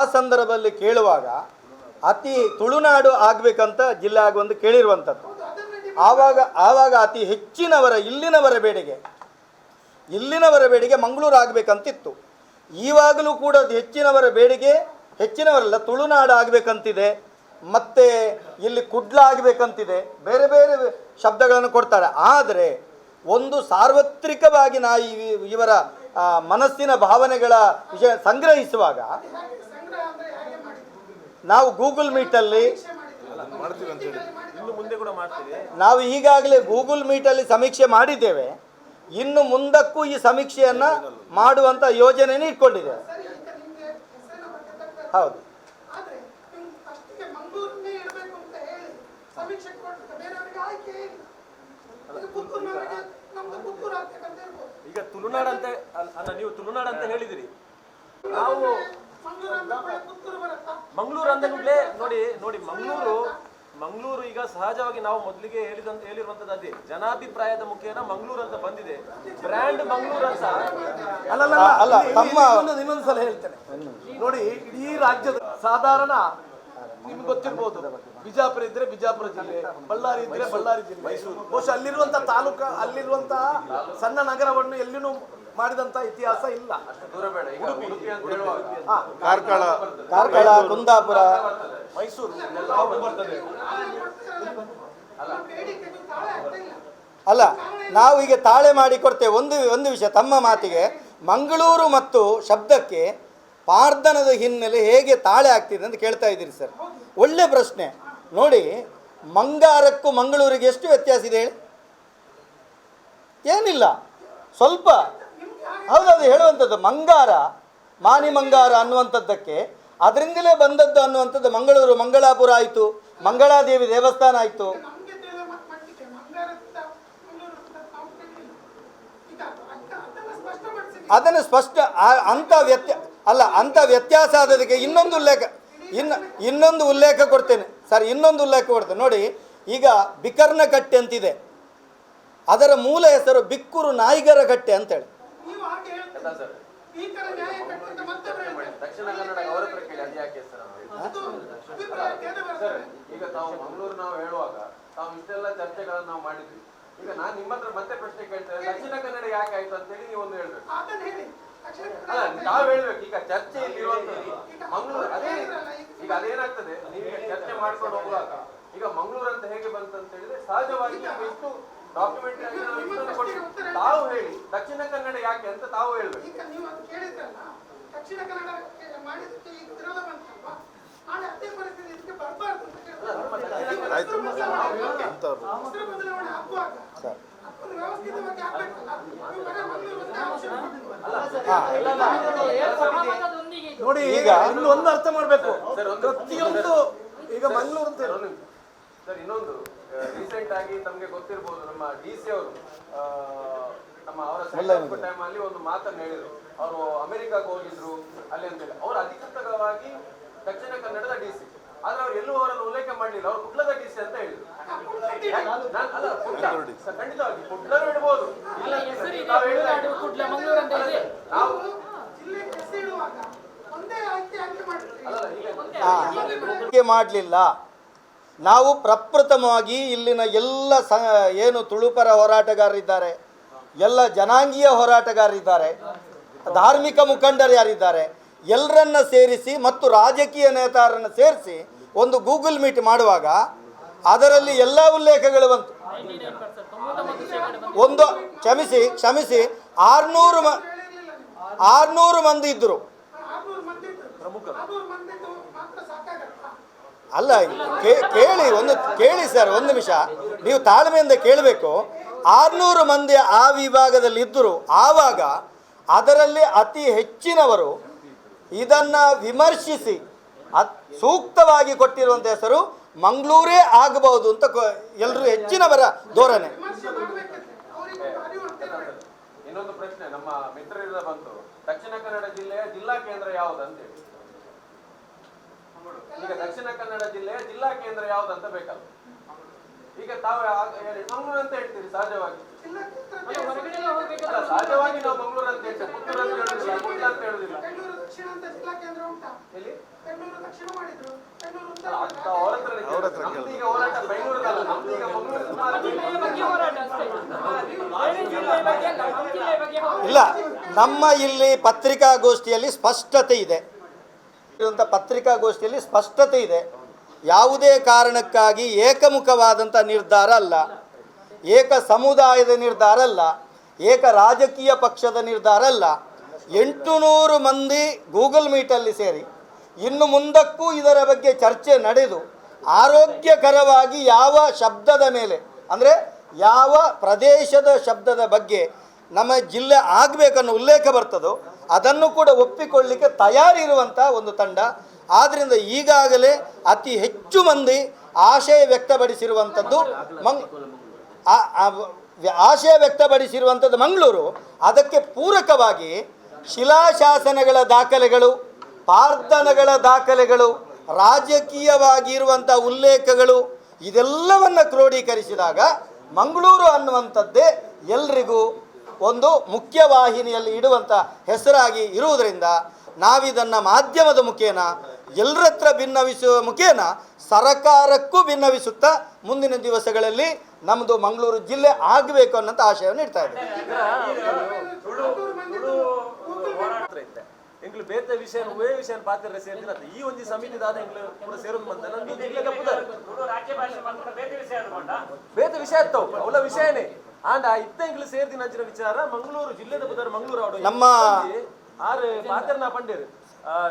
ಆ ಸಂದರ್ಭದಲ್ಲಿ ಕೇಳುವಾಗ ಅತಿ ತುಳುನಾಡು ಆಗ್ಬೇಕಂತ ಜಿಲ್ಲೆ ಆಗುವಂತ ಕೇಳಿರುವಂಥದ್ದು. ಆವಾಗ ಅತಿ ಹೆಚ್ಚಿನವರ ಇಲ್ಲಿನವರ ಬೇಡಿಗೆ ಮಂಗಳೂರು ಆಗಬೇಕಂತಿತ್ತು. ಈವಾಗಲೂ ಕೂಡ ಹೆಚ್ಚಿನವರಲ್ಲ, ತುಳುನಾಡು ಆಗಬೇಕಂತಿದೆ, ಮತ್ತು ಇಲ್ಲಿ ಕುಡ್ಲ ಆಗಬೇಕಂತಿದೆ, ಬೇರೆ ಬೇರೆ ಶಬ್ದಗಳನ್ನು ಕೊಡ್ತಾರೆ. ಆದರೆ ಒಂದು ಸಾರ್ವತ್ರಿಕವಾಗಿ ಇವರ ಮನಸ್ಸಿನ ಭಾವನೆಗಳ ವಿಷಯ ಸಂಗ್ರಹಿಸುವಾಗ ನಾವು ಗೂಗಲ್ ಮೀಟಲ್ಲಿ ನಾವು ಈಗಾಗಲೇ ಗೂಗಲ್ ಮೀಟಲ್ಲಿ ಸಮೀಕ್ಷೆ ಮಾಡಿದ್ದೇವೆ. ಇನ್ನು ಮುಂದಕ್ಕೂ ಈ ಸಮೀಕ್ಷೆಯನ್ನು ಮಾಡುವಂಥ ಯೋಜನೆಯನ್ನು ಇಟ್ಕೊಂಡಿದ್ದೇವೆ. ಹೌದು, ಈಗ ತುಳುನಾಡು ಅಂತ ಅಲ್ಲ, ನೀವು ತುಳುನಾಡು ಅಂತ ಹೇಳಿದಿರಿ. ನಾವು ಮಂಗಳೂರು ಅಂದ ಕೂಡಲೇ ನೋಡಿ ಮಂಗಳೂರು ಈಗ ಸಹಜವಾಗಿ ನಾವು ಮೊದಲಿಗೆ ಹೇಳಿರುವಂತದ್ದು ಅದೇ ಜನಾಭಿಪ್ರಾಯದ ಮುಖೇನ ಮಂಗಳೂರು ಅಂತ ಬಂದಿದೆ. ಬ್ರ್ಯಾಂಡ್ ಮಂಗಳೂರು ಅಂತ ಅಲ್ಲ. ಇನ್ನೊಂದು ಸಲ ಹೇಳ್ತೇನೆ ನೋಡಿ, ಇಡೀ ರಾಜ್ಯದ ಸಾಧಾರಣ ನಿಮ್ಗೆ ಗೊತ್ತಿರ್ಬೋದು, ಬಿಜಾಪುರ ಇದ್ರೆ ಬಿಜಾಪುರ ಜಿಲ್ಲೆ, ಬಳ್ಳಾರಿ ಇದ್ರೆ ಬಳ್ಳಾರಿ ಜಿಲ್ಲೆ, ಬಹುಶಃ ಅಲ್ಲಿರುವಂತ ತಾಲೂಕು, ಅಲ್ಲಿರುವಂತಹ ಸಣ್ಣ ನಗರವನ್ನು ಎಲ್ಲಿನೂ ಮಾಡಿದಂತ ಇತಿಹಾಸ ಇಲ್ಲ. ಕಾರ್ಕಳ, ಕುಂದಾಪುರ, ಮೈಸೂರು ಅಲ್ಲ ನಾವು ಈಗ ತಾಳೆ ಮಾಡಿ ಕೊಡ್ತೇವೆ. ಒಂದು ವಿಷಯ ತಮ್ಮ ಮಾತಿಗೆ, ಮಂಗಳೂರು ಮತ್ತು ಶಬ್ದಕ್ಕೆ ಪಾರ್ಧನದ ಹಿನ್ನೆಲೆ ಹೇಗೆ ತಾಳೆ ಆಗ್ತಿದೆ ಅಂತ ಕೇಳ್ತಾ ಇದ್ದೀರಿ ಸರ್. ಒಳ್ಳೆ ಪ್ರಶ್ನೆ. ನೋಡಿ, ಮಂಗಾರಕ್ಕೂ ಮಂಗಳೂರಿಗೆ ಎಷ್ಟು ವ್ಯತ್ಯಾಸ ಇದೆ ಹೇಳಿ? ಏನಿಲ್ಲ, ಸ್ವಲ್ಪ. ಹೌದದು ಹೇಳುವಂಥದ್ದು. ಮಂಗಾರ, ಮಾನಿ ಮಂಗಾರ ಅನ್ನುವಂಥದ್ದಕ್ಕೆ ಅದರಿಂದಲೇ ಬಂದದ್ದು ಅನ್ನುವಂಥದ್ದು. ಮಂಗಳೂರು ಮಂಗಳಾಪುರ ಆಯಿತು, ಮಂಗಳಾದೇವಿ ದೇವಸ್ಥಾನ ಆಯಿತು. ಅದನ್ನು ಸ್ಪಷ್ಟ ಅಂಥ ವ್ಯತ್ಯಾಸ ಆದದಕ್ಕೆ ಇನ್ನೊಂದು ಉಲ್ಲೇಖ ಕೊಡ್ತೇನೆ ಸರ್, ಇನ್ನೊಂದು ಉಲ್ಲೇಖ ಕೊಡ್ತೇನೆ ನೋಡಿ. ಈಗ ಬಿಕರ್ನಕಟ್ಟೆ ಅಂತಿದೆ, ಅದರ ಮೂಲ ಹೆಸರು ಬಿಕ್ಕೂರು ನಾಯಿಗರ ಕಟ್ಟೆ ಅಂತೇಳಿ. ದಕ್ಷಿಣ ಕನ್ನಡ ಗೌರವ ಕೇಳಿ ಅದು ಯಾಕೆ ಸರ್? ಈಗ ತಾವು ಮಂಗಳೂರು ನಾವು ಹೇಳುವಾಗ ತಾವು ಇಷ್ಟೆಲ್ಲ ಚರ್ಚೆಗಳನ್ನು ನಾವು ಮಾಡಿದ್ವಿ. ಈಗ ನಾನು ನಿಮ್ಮ ಹತ್ರ ಮತ್ತೆ ಪ್ರಶ್ನೆ ಕೇಳ್ತೇನೆ, ದಕ್ಷಿಣ ಕನ್ನಡ ಯಾಕೆ ಆಯ್ತು ಅಂತೇಳಿ ನೀವೊಂದು ಹೇಳ್ಬೇಕು. ಅಲ್ಲ, ತಾವು ಹೇಳ್ಬೇಕು. ಈಗ ಚರ್ಚೆಯಲ್ಲಿ ಇರುವಂತದ್ದು ಮಂಗಳೂರು. ಈಗ ಅದೇನಾಗ್ತದೆ, ನೀವು ಚರ್ಚೆ ಮಾಡ್ಕೊಂಡು ಹೋಗುವಾಗ ಈಗ ಮಂಗಳೂರು ಅಂತ ಹೇಗೆ ಬಂತು ಅಂತ ಹೇಳಿದ್ರೆ, ಸಹಜವಾಗಿ ಎಷ್ಟು ಡಾಕ್ಯುಮೆಂಟರಿ ಆಗಿ ನಾವು ಇಷ್ಟನ್ನು ಕೊಟ್ಟು ತಾವು ಹೇಳಿ ದಕ್ಷಿಣ ಕನ್ನಡ ಯಾಕೆ ಅಂತ ತಾವು ಹೇಳ್ಬೇಕು. ದಕ್ಷಿಣ ಕನ್ನಡ ಮಾಡಿದಕ್ಕೆ ಈಗ ವಿರೋಧ ಬಂತಲ್ವಾ, ನಾಳೆ ಅದೇ ಪರಿಸ್ಥಿತಿ ಇದಕ್ಕೆ ಬರಬಾರ್ದು ಅಂತ ಹೆಸರು ಬದಲಾವಣೆ ಆಗುವಾಗ ಅದನ್ನು ವ್ಯವಸ್ಥಿತವಾಗಿ ಆಗ್ಬೇಕಲ್ಲ. ನೋಡಿ, ಈಗ ಇನ್ನು ಒಂದು ಅರ್ಥ ಮಾಡಬೇಕು, ಪ್ರತಿಯೊಂದು ಈಗ ಮಂಗಳೂರು ಅಂತ ಸರ್. ಇನ್ನೊಂದು ರೀಸೆಂಟ್ ಆಗಿ ತಮಗೆ ಗೊತ್ತಿರಬಹುದು, ನಮ್ಮ DC ಅವರು ಅವರ ಟೈಮ್ ಅಲ್ಲಿ ಒಂದು ಮಾತನ್ನು ಹೇಳಿದ್ರು. ಅವರು ಅಮೆರಿಕಕ್ಕೆ ಹೋಗಿದ್ರು ಅಲ್ಲಿ ಅಂತೇಳಿ. ಅವರು ಅಧಿಕೃತವಾಗಿ ದಕ್ಷಿಣ ಕನ್ನಡದ DC, ಆದ್ರೆ ಅವ್ರು ಎಲ್ಲೂ ಅವರನ್ನು ಉಲ್ಲೇಖ ಮಾಡಲಿಲ್ಲ. ಅವರು ಕುಡ್ಲದ DC ಅಂತ ಹೇಳಿದ್ರು. ಖಂಡಿತವಾಗಿ ಕುಡ್ಲರು ಇಡಬಹುದು. ಮಾಡಲಿಲ್ಲ. ನಾವು ಪ್ರಪ್ರಥಮವಾಗಿ ಇಲ್ಲಿನ ಎಲ್ಲ ಏನು ತುಳುಪರ ಹೋರಾಟಗಾರರಿದ್ದಾರೆ, ಎಲ್ಲ ಜನಾಂಗೀಯ ಹೋರಾಟಗಾರರಿದ್ದಾರೆ, ಧಾರ್ಮಿಕ ಮುಖಂಡರು ಯಾರಿದ್ದಾರೆ, ಎಲ್ಲರನ್ನ ಸೇರಿಸಿ ಮತ್ತು ರಾಜಕೀಯ ನೇತಾರರನ್ನು ಸೇರಿಸಿ ಒಂದು ಗೂಗಲ್ ಮೀಟ್ ಮಾಡುವಾಗ ಅದರಲ್ಲಿ ಎಲ್ಲ ಉಲ್ಲೇಖಗಳು ಬಂತು. ಒಂದು ಕ್ಷಮಿಸಿ 600 ಮಂದಿ ಇದ್ದರು. ಅಲ್ಲ, ಕೇಳಿ ಸರ್, ಒಂದು ನಿಮಿಷ ನೀವು ತಾಳ್ಮೆಯಿಂದ ಕೇಳಬೇಕು. 600 ಮಂದಿ ಆ ವಿಭಾಗದಲ್ಲಿ ಇದ್ದರು. ಆವಾಗ ಅದರಲ್ಲಿ ಅತಿ ಹೆಚ್ಚಿನವರು ಇದನ್ನು ವಿಮರ್ಶಿಸಿ ಸೂಕ್ತವಾಗಿ ಕೊಟ್ಟಿರುವಂಥ ಹೆಸರು ಮಂಗಳೂರೇ ಆಗಬಹುದು ಅಂತ ಎಲ್ಲರೂ ಹೆಚ್ಚಿನವರ ಧೋರಣೆ. ಇನ್ನೊಂದು ಪ್ರಶ್ನೆ ನಮ್ಮ ಮಿತ್ರರಿಂದ ಬಂತು, ದಕ್ಷಿಣ ಕನ್ನಡ ಜಿಲ್ಲೆಯ ಜಿಲ್ಲಾ ಕೇಂದ್ರ ಯಾವುದು ಅಂತೇಳಿ. ಈಗ ದಕ್ಷಿಣ ಕನ್ನಡ ಜಿಲ್ಲೆಯ ಜಿಲ್ಲಾ ಕೇಂದ್ರ ಯಾವ್ದಂತ ಬೇಕಲ್ಲ. ಈಗ ತಾವು ಮಂಗಳೂರು ಅಂತ ಹೇಳ್ತೀರಿ ಸಹಜವಾಗಿ. ಸಹಜವಾಗಿ ನಾವು ಮಂಗಳೂರು ಅಂತ ಹೇಳ್ತೇವೆ, ಪುತ್ತೂರು ಅಂತ ಹೇಳುದಿಲ್ಲ, ಕುಡ್ಲ ಅಂತ ಹೇಳುದಿಲ್ಲ. ದಕ್ಷಿಣ ಅಂತ ಜಿಲ್ಲಾ ಕೇಂದ್ರ ಉಂಟಾ? ಎಲ್ಲಿ? ಬೆಂಗಳೂರು ದಕ್ಷಿಣ ಮಾಡಿದ್ರು, ಬೆಂಗಳೂರು ಅವ್ರ ಹತ್ರ. ನಮ್ದು ಈಗ ಹೋರಾಟ ಬೆಂಗಳೂರಲ್ಲ, ನಮ್ದು ಈಗ ಮಂಗಳೂರು. ಇಲ್ಲ, ನಮ್ಮ ಇಲ್ಲಿ ಪತ್ರಿಕಾಗೋಷ್ಠಿಯಲ್ಲಿ ಸ್ಪಷ್ಟತೆ ಇದೆ. ಪತ್ರಿಕಾಗೋಷ್ಠಿಯಲ್ಲಿ ಸ್ಪಷ್ಟತೆ ಇದೆ. ಯಾವುದೇ ಕಾರಣಕ್ಕಾಗಿ ಏಕಮುಖವಾದಂಥ ನಿರ್ಧಾರ ಅಲ್ಲ, ಏಕ ಸಮುದಾಯದ ನಿರ್ಧಾರ ಅಲ್ಲ, ಏಕ ರಾಜಕೀಯ ಪಕ್ಷದ ನಿರ್ಧಾರ ಅಲ್ಲ. 800 ಮಂದಿ ಗೂಗಲ್ ಮೀಟಲ್ಲಿ ಸೇರಿ ಇನ್ನು ಮುಂದಕ್ಕೂ ಇದರ ಬಗ್ಗೆ ಚರ್ಚೆ ನಡೆದು ಆರೋಗ್ಯಕರವಾಗಿ ಯಾವ ಶಬ್ದದ ಮೇಲೆ, ಅಂದರೆ ಯಾವ ಪ್ರದೇಶದ ಶಬ್ದದ ಬಗ್ಗೆ ನಮ್ಮ ಜಿಲ್ಲೆ ಆಗಬೇಕನ್ನೋ ಉಲ್ಲೇಖ ಬರ್ತದೋ ಅದನ್ನು ಕೂಡ ಒಪ್ಪಿಕೊಳ್ಳಲಿಕ್ಕೆ ತಯಾರಿರುವಂಥ ಒಂದು ತಂಡ. ಆದ್ದರಿಂದ ಈಗಾಗಲೇ ಅತಿ ಹೆಚ್ಚು ಮಂದಿ ಆಶಯ ವ್ಯಕ್ತಪಡಿಸಿರುವಂಥದ್ದು ಮಂಗಳೂರು. ಅದಕ್ಕೆ ಪೂರಕವಾಗಿ ಶಿಲಾಶಾಸನಗಳ ದಾಖಲೆಗಳು, ಪಾರ್ಧನಗಳ ದಾಖಲೆಗಳು, ರಾಜಕೀಯವಾಗಿರುವಂಥ ಉಲ್ಲೇಖಗಳು, ಇದೆಲ್ಲವನ್ನು ಕ್ರೋಢೀಕರಿಸಿದಾಗ ಮಂಗಳೂರು ಅನ್ನುವಂಥದ್ದೇ ಎಲ್ರಿಗೂ ಒಂದು ಮುಖ್ಯವಾಹಿನಿಯಲ್ಲಿ ಇಡುವಂಥ ಹೆಸರಾಗಿ ಇರುವುದರಿಂದ ನಾವಿದನ್ನು ಮಾಧ್ಯಮದ ಮುಖೇನ ಎಲ್ಲರ ಹತ್ರ ಭಿನ್ನವಿಸುವ ಮುಖೇನ ಸರಕಾರಕ್ಕೂ ಭಿನ್ನವಿಸುತ್ತಾ ಮುಂದಿನ ದಿವಸಗಳಲ್ಲಿ ನಮ್ಮದು ಮಂಗಳೂರು ಜಿಲ್ಲೆ ಆಗಬೇಕು ಅನ್ನೋಂಥ ಆಶಯವನ್ನು ಇಡ್ತಾ ಇದೆ. ಎಂಗ್ಲು ಬೇತೆ ವಿಷಯ ಒವೇ ವಿಷಯ ಪಾತ್ರ ಸೇರಿದ ಈ ಒಂದು ಸಮಿತಿ ದಾದ ಎಂಗ್ಲು ಪೂರ ಸೇರೋದು ಬಂದ ನಂದು ಜಿಲ್ಲೆಗೆ ಪುದರ್ ಬೇತೆ ವಿಷಯ ಇತ್ತವು ಅವಳ ವಿಷಯನೇ ಆಂಡ ಇತ್ತ ಎಂಗ್ಲು ಸೇರ್ದಿನ ಅಂಚಿನ ವಿಚಾರ ಮಂಗಳೂರು ಜಿಲ್ಲೆದ ಪುದರ್ ಮಂಗಳೂರು ಅವಡು ನಮ್ಮ ಆರು ಪಾತ್ರನ ಪಂಡೇರು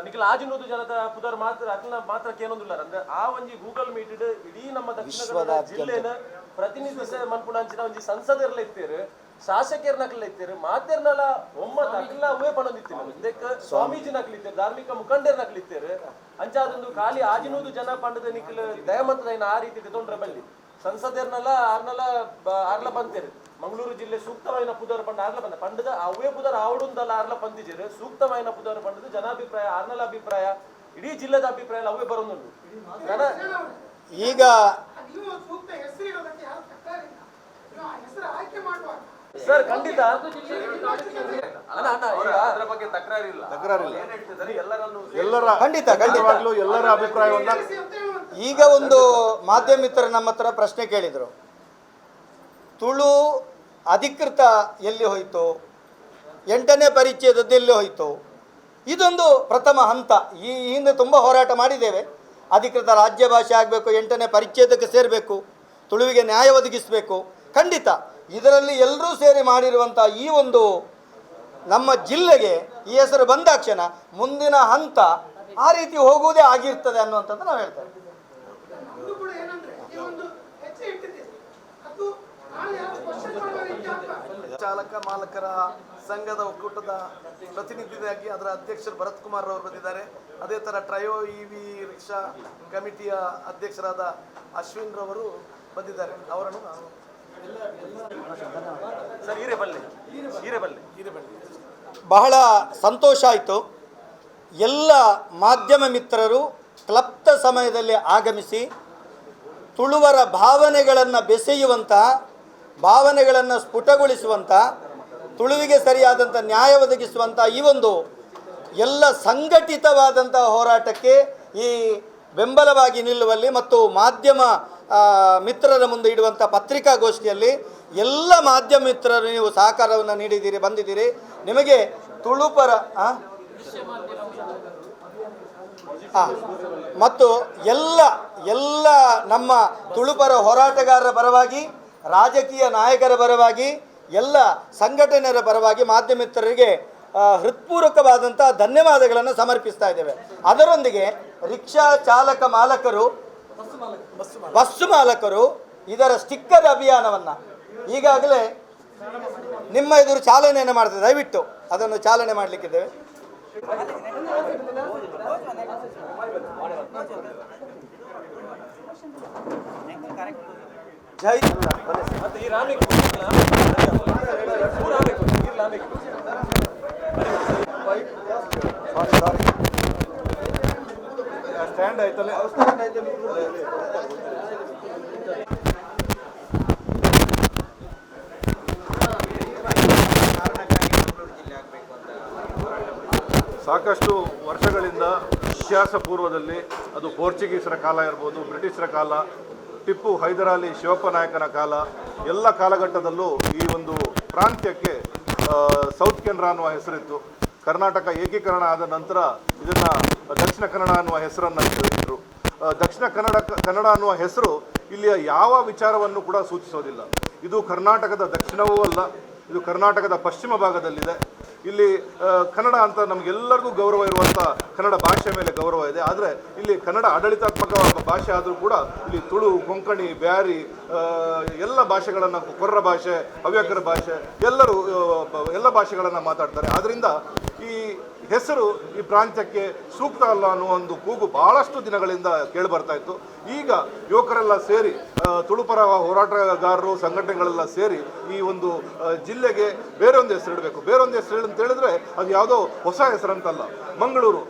ನಿಖಿಲ ಆಜಿನೋದು ಜನದ ಪುದರ್ ಮಾತ್ರ ಅಕ್ಲ ಮಾತ್ರ ಕೇನೊಂದುಲ್ಲ ಅಂದ್ರೆ ಆ ಒಂಜಿ ಗೂಗಲ್ ಮೀಟ್ ಇಡೀ ನಮ್ಮ ದಕ್ಷಿಣ ಕನ್ನಡ ಜಿಲ್ಲೆನ ಪ್ರತಿನಿಧಿಸ ಮನ್ಪುಣ ಅಂಚಿನ ಒಂಜಿ ಸಂಸದರ್ಲ ಇತ್ತೇರು ಶಾಸಕರ ನಕಲ ಇತ್ತೇರು ಮಾತೆರ್ನಲ ಒಮ್ಮತ ಅಕ್ಲ ಅವೇ ಪಣೊಂದಿತ್ತಿನ ಇದಕ್ಕೆ ಸ್ವಾಮೀಜಿ ನಕಲಿತ್ತೇರು ಧಾರ್ಮಿಕ ಮುಖಂಡರ ನಕಲಿತ್ತೇರು ಅಂಚಾದೊಂದು ಖಾಲಿ ಆಜಿನೋದು ಜನ ಪಂಡದ ನಿಖಿಲ ದಯಮಂತದೈನ ಆ ರೀತಿ ತೊಂದ್ರೆ ಬಲ್ಲಿ ಸಂಸದರ್ನಲ್ಲ ಆರ್ಲ ಬಂತೇರು ಮಂಗಳೂರು ಜಿಲ್ಲೆ ಸೂಕ್ತమైన ಪುದರ್ ಪಂಡ ಆರ್ಲ ಬಂದ ಪಂಡದ ಅವೇ ಪುದರ್ ಆವಡುಂದಲ್ಲ ಆರ್ಲ ಪಂತಿಜರು ಸೂಕ್ತమైన ಪುದರ್ ಪಂಡದ ಜನಾಭಿಪ್ರಾಯ ಆರ್ನಲ ಅಭಿಪ್ರಾಯ ಇಡೀ ಜಿಲ್ಲೆದ ಅಭಿಪ್ರಾಯ ಅವೇ ಬರೋದುಂಟು ಈಗ ನೀವು ಸೂಕ್ತ ಹೆಸರು ಇರೋದಕ್ಕೆ ಯಾರು ತಕರಾರಿಲ್ಲ. ನೀವು ಆ ಹೆಸರು ಆಯ್ಕೆ ಮಾಡುವಾಗ ಸರ್ ಖಂಡಿತ ಅಣ್ಣ ಈಗ ಅದರ ಬಗ್ಗೆ ತಕರಾರಿಲ್ಲ ಎಲ್ಲರ ಖಂಡಿತ ಎಲ್ಲರ ಅಭಿಪ್ರಾಯವನ್ನ ಈಗ ಒಂದು ಮಾಧ್ಯಮ ಮಿತ್ರರು ನಮ್ಮ ಹತ್ರ ಪ್ರಶ್ನೆ ಕೇಳಿದರು, ತುಳು ಅಧಿಕೃತ ಎಲ್ಲಿ ಹೋಯಿತು, 8ನೇ ಪರಿಚ್ಛೇದದ್ದು ಎಲ್ಲಿ ಹೋಯಿತು. ಇದೊಂದು ಪ್ರಥಮ ಹಂತ. ಈ ಹಿಂದೆ ತುಂಬ ಹೋರಾಟ ಮಾಡಿದ್ದೇವೆ. ಅಧಿಕೃತ ರಾಜ್ಯ ಭಾಷೆ ಆಗಬೇಕು, 8ನೇ ಪರಿಚ್ಛೇದಕ್ಕೆ ಸೇರಬೇಕು, ತುಳುವಿಗೆ ನ್ಯಾಯ ಒದಗಿಸಬೇಕು. ಖಂಡಿತ ಇದರಲ್ಲಿ ಎಲ್ಲರೂ ಸೇರಿ ಮಾಡಿರುವಂಥ ಈ ಒಂದು ನಮ್ಮ ಜಿಲ್ಲೆಗೆ ಈ ಹೆಸರು ಬಂದಾಕ್ಷಣ ಮುಂದಿನ ಹಂತ ಆ ರೀತಿ ಹೋಗುವುದೇ ಆಗಿರ್ತದೆ ಅನ್ನುವಂಥದ್ದು ನಾವು ಹೇಳ್ತೇವೆ. ನಮ್ದು ಕೂಡ ಏನಂದ್ರೆ ಈ ಒಂದು ಹೆಜ್ಜೆ ಇಟ್ಟಿದ್ದೀವಿ, ಅದು ನಾಳೆ ಯಾರು ಕ್ವಶನ್ ಮಾಡುವ ರೀತಿ ಆಗ್ಬಾರ್ದು. ಚಾಲಕ ಮಾಲಕರ ಸಂಘದ ಒಕ್ಕೂಟದ ಪ್ರತಿನಿಧಿಯಾಗಿ ಅದರ ಅಧ್ಯಕ್ಷರು ಭರತ್ ಕುಮಾರ್ ಅವರು ಬಂದಿದ್ದಾರೆ. ಅದೇ ಥರ ಟ್ರಯೋ EV ರಿಕ್ಷಾ ಕಮಿಟಿಯ ಅಧ್ಯಕ್ಷರಾದ ಅಶ್ವಿನ್ ರವರು ಬಂದಿದ್ದಾರೆ. ಅವರನ್ನು ನಾನು ಬಹಳ ಸಂತೋಷ ಆಯಿತು. ಎಲ್ಲ ಮಾಧ್ಯಮ ಮಿತ್ರರು ಕ್ಲಪ್ತ ಸಮಯದಲ್ಲಿ ಆಗಮಿಸಿ ತುಳುವರ ಭಾವನೆಗಳನ್ನು ಬೆಸೆಯುವಂಥ, ಭಾವನೆಗಳನ್ನು ಸ್ಫುಟಗೊಳಿಸುವಂಥ, ತುಳುವಿಗೆ ಸರಿಯಾದಂಥ ನ್ಯಾಯ ಒದಗಿಸುವಂಥ ಈ ಒಂದು ಎಲ್ಲ ಸಂಘಟಿತವಾದಂಥ ಹೋರಾಟಕ್ಕೆ ಈ ಬೆಂಬಲವಾಗಿ ನಿಲ್ಲುವಲ್ಲಿ ಮತ್ತು ಮಾಧ್ಯಮ ಮಿತ್ರರ ಮುಂದೆ ಇಡುವಂಥ ಪತ್ರಿಕಾಗೋಷ್ಠಿಯಲ್ಲಿ ಎಲ್ಲ ಮಾಧ್ಯಮ ಮಿತ್ರರು ನೀವು ಸಹಕಾರವನ್ನು ನೀಡಿದ್ದೀರಿ, ಬಂದಿದ್ದೀರಿ. ನಿಮಗೆ ತುಳುಪರ ಮತ್ತು ಎಲ್ಲ ನಮ್ಮ ತುಳುಪರ ಹೋರಾಟಗಾರರ ಪರವಾಗಿ, ರಾಜಕೀಯ ನಾಯಕರ ಪರವಾಗಿ, ಎಲ್ಲ ಸಂಘಟನೆಯರ ಪರವಾಗಿ ಮಾಧ್ಯಮ ಮಿತ್ರರಿಗೆ ಹೃತ್ಪೂರ್ವಕವಾದಂಥ ಧನ್ಯವಾದಗಳನ್ನು ಸಮರ್ಪಿಸ್ತಾ ಇದ್ದೇವೆ. ಅದರೊಂದಿಗೆ ರಿಕ್ಷಾ ಚಾಲಕ ಮಾಲಕರು, ಬಸ್ಸು ಮಾಲಕರು ಇದರ ಸ್ಟಿಕ್ಕರ್ ಅಭಿಯಾನವನ್ನು ಈಗಾಗಲೇ ನಿಮ್ಮ ಎದುರು ಚಾಲನೆಯನ್ನು ಮಾಡ್ತೇವೆ. ದಯವಿಟ್ಟು ಅದನ್ನು ಚಾಲನೆ ಮಾಡಲಿಕ್ಕಿದ್ದೇವೆ. ಜೈ ಸ್ಟ್ಯಾಂಡ್ ಆಯ್ತಲ್ಲ. ಸಾಕಷ್ಟು ವರ್ಷಗಳಿಂದ ಇತಿಹಾಸ ಪೂರ್ವದಲ್ಲಿ ಅದು ಪೋರ್ಚುಗೀಸರ ಕಾಲ ಇರ್ಬೋದು, ಬ್ರಿಟಿಷರ ಕಾಲ, ಟಿಪ್ಪು ಹೈದರಾಲಿ ಶಿವಪ್ಪ ನಾಯಕನ ಕಾಲ, ಎಲ್ಲ ಕಾಲಘಟ್ಟದಲ್ಲೂ ಈ ಒಂದು ಪ್ರಾಂತ್ಯಕ್ಕೆ ಸೌತ್ ಕೆನರಾ ಅನ್ನುವ ಹೆಸರಿತ್ತು. ಕರ್ನಾಟಕ ಏಕೀಕರಣ ಆದ ನಂತರ ಇದನ್ನು ದಕ್ಷಿಣ ಕನ್ನಡ ಅನ್ನುವ ಹೆಸರನ್ನು ಇಟ್ಟರು. ದಕ್ಷಿಣ ಕನ್ನಡ ಅನ್ನುವ ಹೆಸರು ಇಲ್ಲಿಯ ಯಾವ ವಿಚಾರವನ್ನು ಕೂಡ ಸೂಚಿಸೋದಿಲ್ಲ. ಇದು ಕರ್ನಾಟಕದ ದಕ್ಷಿಣವೂ ಅಲ್ಲ, ಇದು ಕರ್ನಾಟಕದ ಪಶ್ಚಿಮ ಭಾಗದಲ್ಲಿದೆ. ಇಲ್ಲಿ ಕನ್ನಡ ಅಂತ ನಮಗೆಲ್ಲರಿಗೂ ಗೌರವ ಇರುವಂಥ ಕನ್ನಡ ಭಾಷೆ ಮೇಲೆ ಗೌರವ ಇದೆ. ಆದರೆ ಇಲ್ಲಿ ಕನ್ನಡ ಆಡಳಿತಾತ್ಮಕ ಭಾಷೆ ಆದರೂ ಕೂಡ ಇಲ್ಲಿ ತುಳು, ಕೊಂಕಣಿ, ಬ್ಯಾರಿ ಎಲ್ಲ ಭಾಷೆಗಳನ್ನು, ಕೊರ್ರ ಭಾಷೆ, ಹವ್ಯಕರ ಭಾಷೆ ಎಲ್ಲ ಭಾಷೆಗಳನ್ನು ಮಾತಾಡ್ತಾರೆ. ಆದ್ದರಿಂದ ಈ ಹೆಸರು ಈ ಪ್ರಾಂತ್ಯಕ್ಕೆ ಸೂಕ್ತ ಅಲ್ಲ ಅನ್ನೋ ಒಂದು ಕೂಗು ಭಾಳಷ್ಟು ದಿನಗಳಿಂದ ಕೇಳಿಬರ್ತಾ ಇತ್ತು. ಈಗ ಯುವಕರೆಲ್ಲ ಸೇರಿ, ತುಳುಪರ ಹೋರಾಟಗಾರರು, ಸಂಘಟನೆಗಳೆಲ್ಲ ಸೇರಿ ಈ ಒಂದು ಜಿಲ್ಲೆಗೆ ಬೇರೊಂದು ಹೆಸರು ಇಡಬೇಕು. ಬೇರೊಂದು ಹೆಸರು ಅಂತ ಹೇಳಿದ್ರೆ ಅದು ಯಾವುದೋ ಹೊಸ ಹೆಸರಂತಲ್ಲ. ಮಂಗಳೂರು,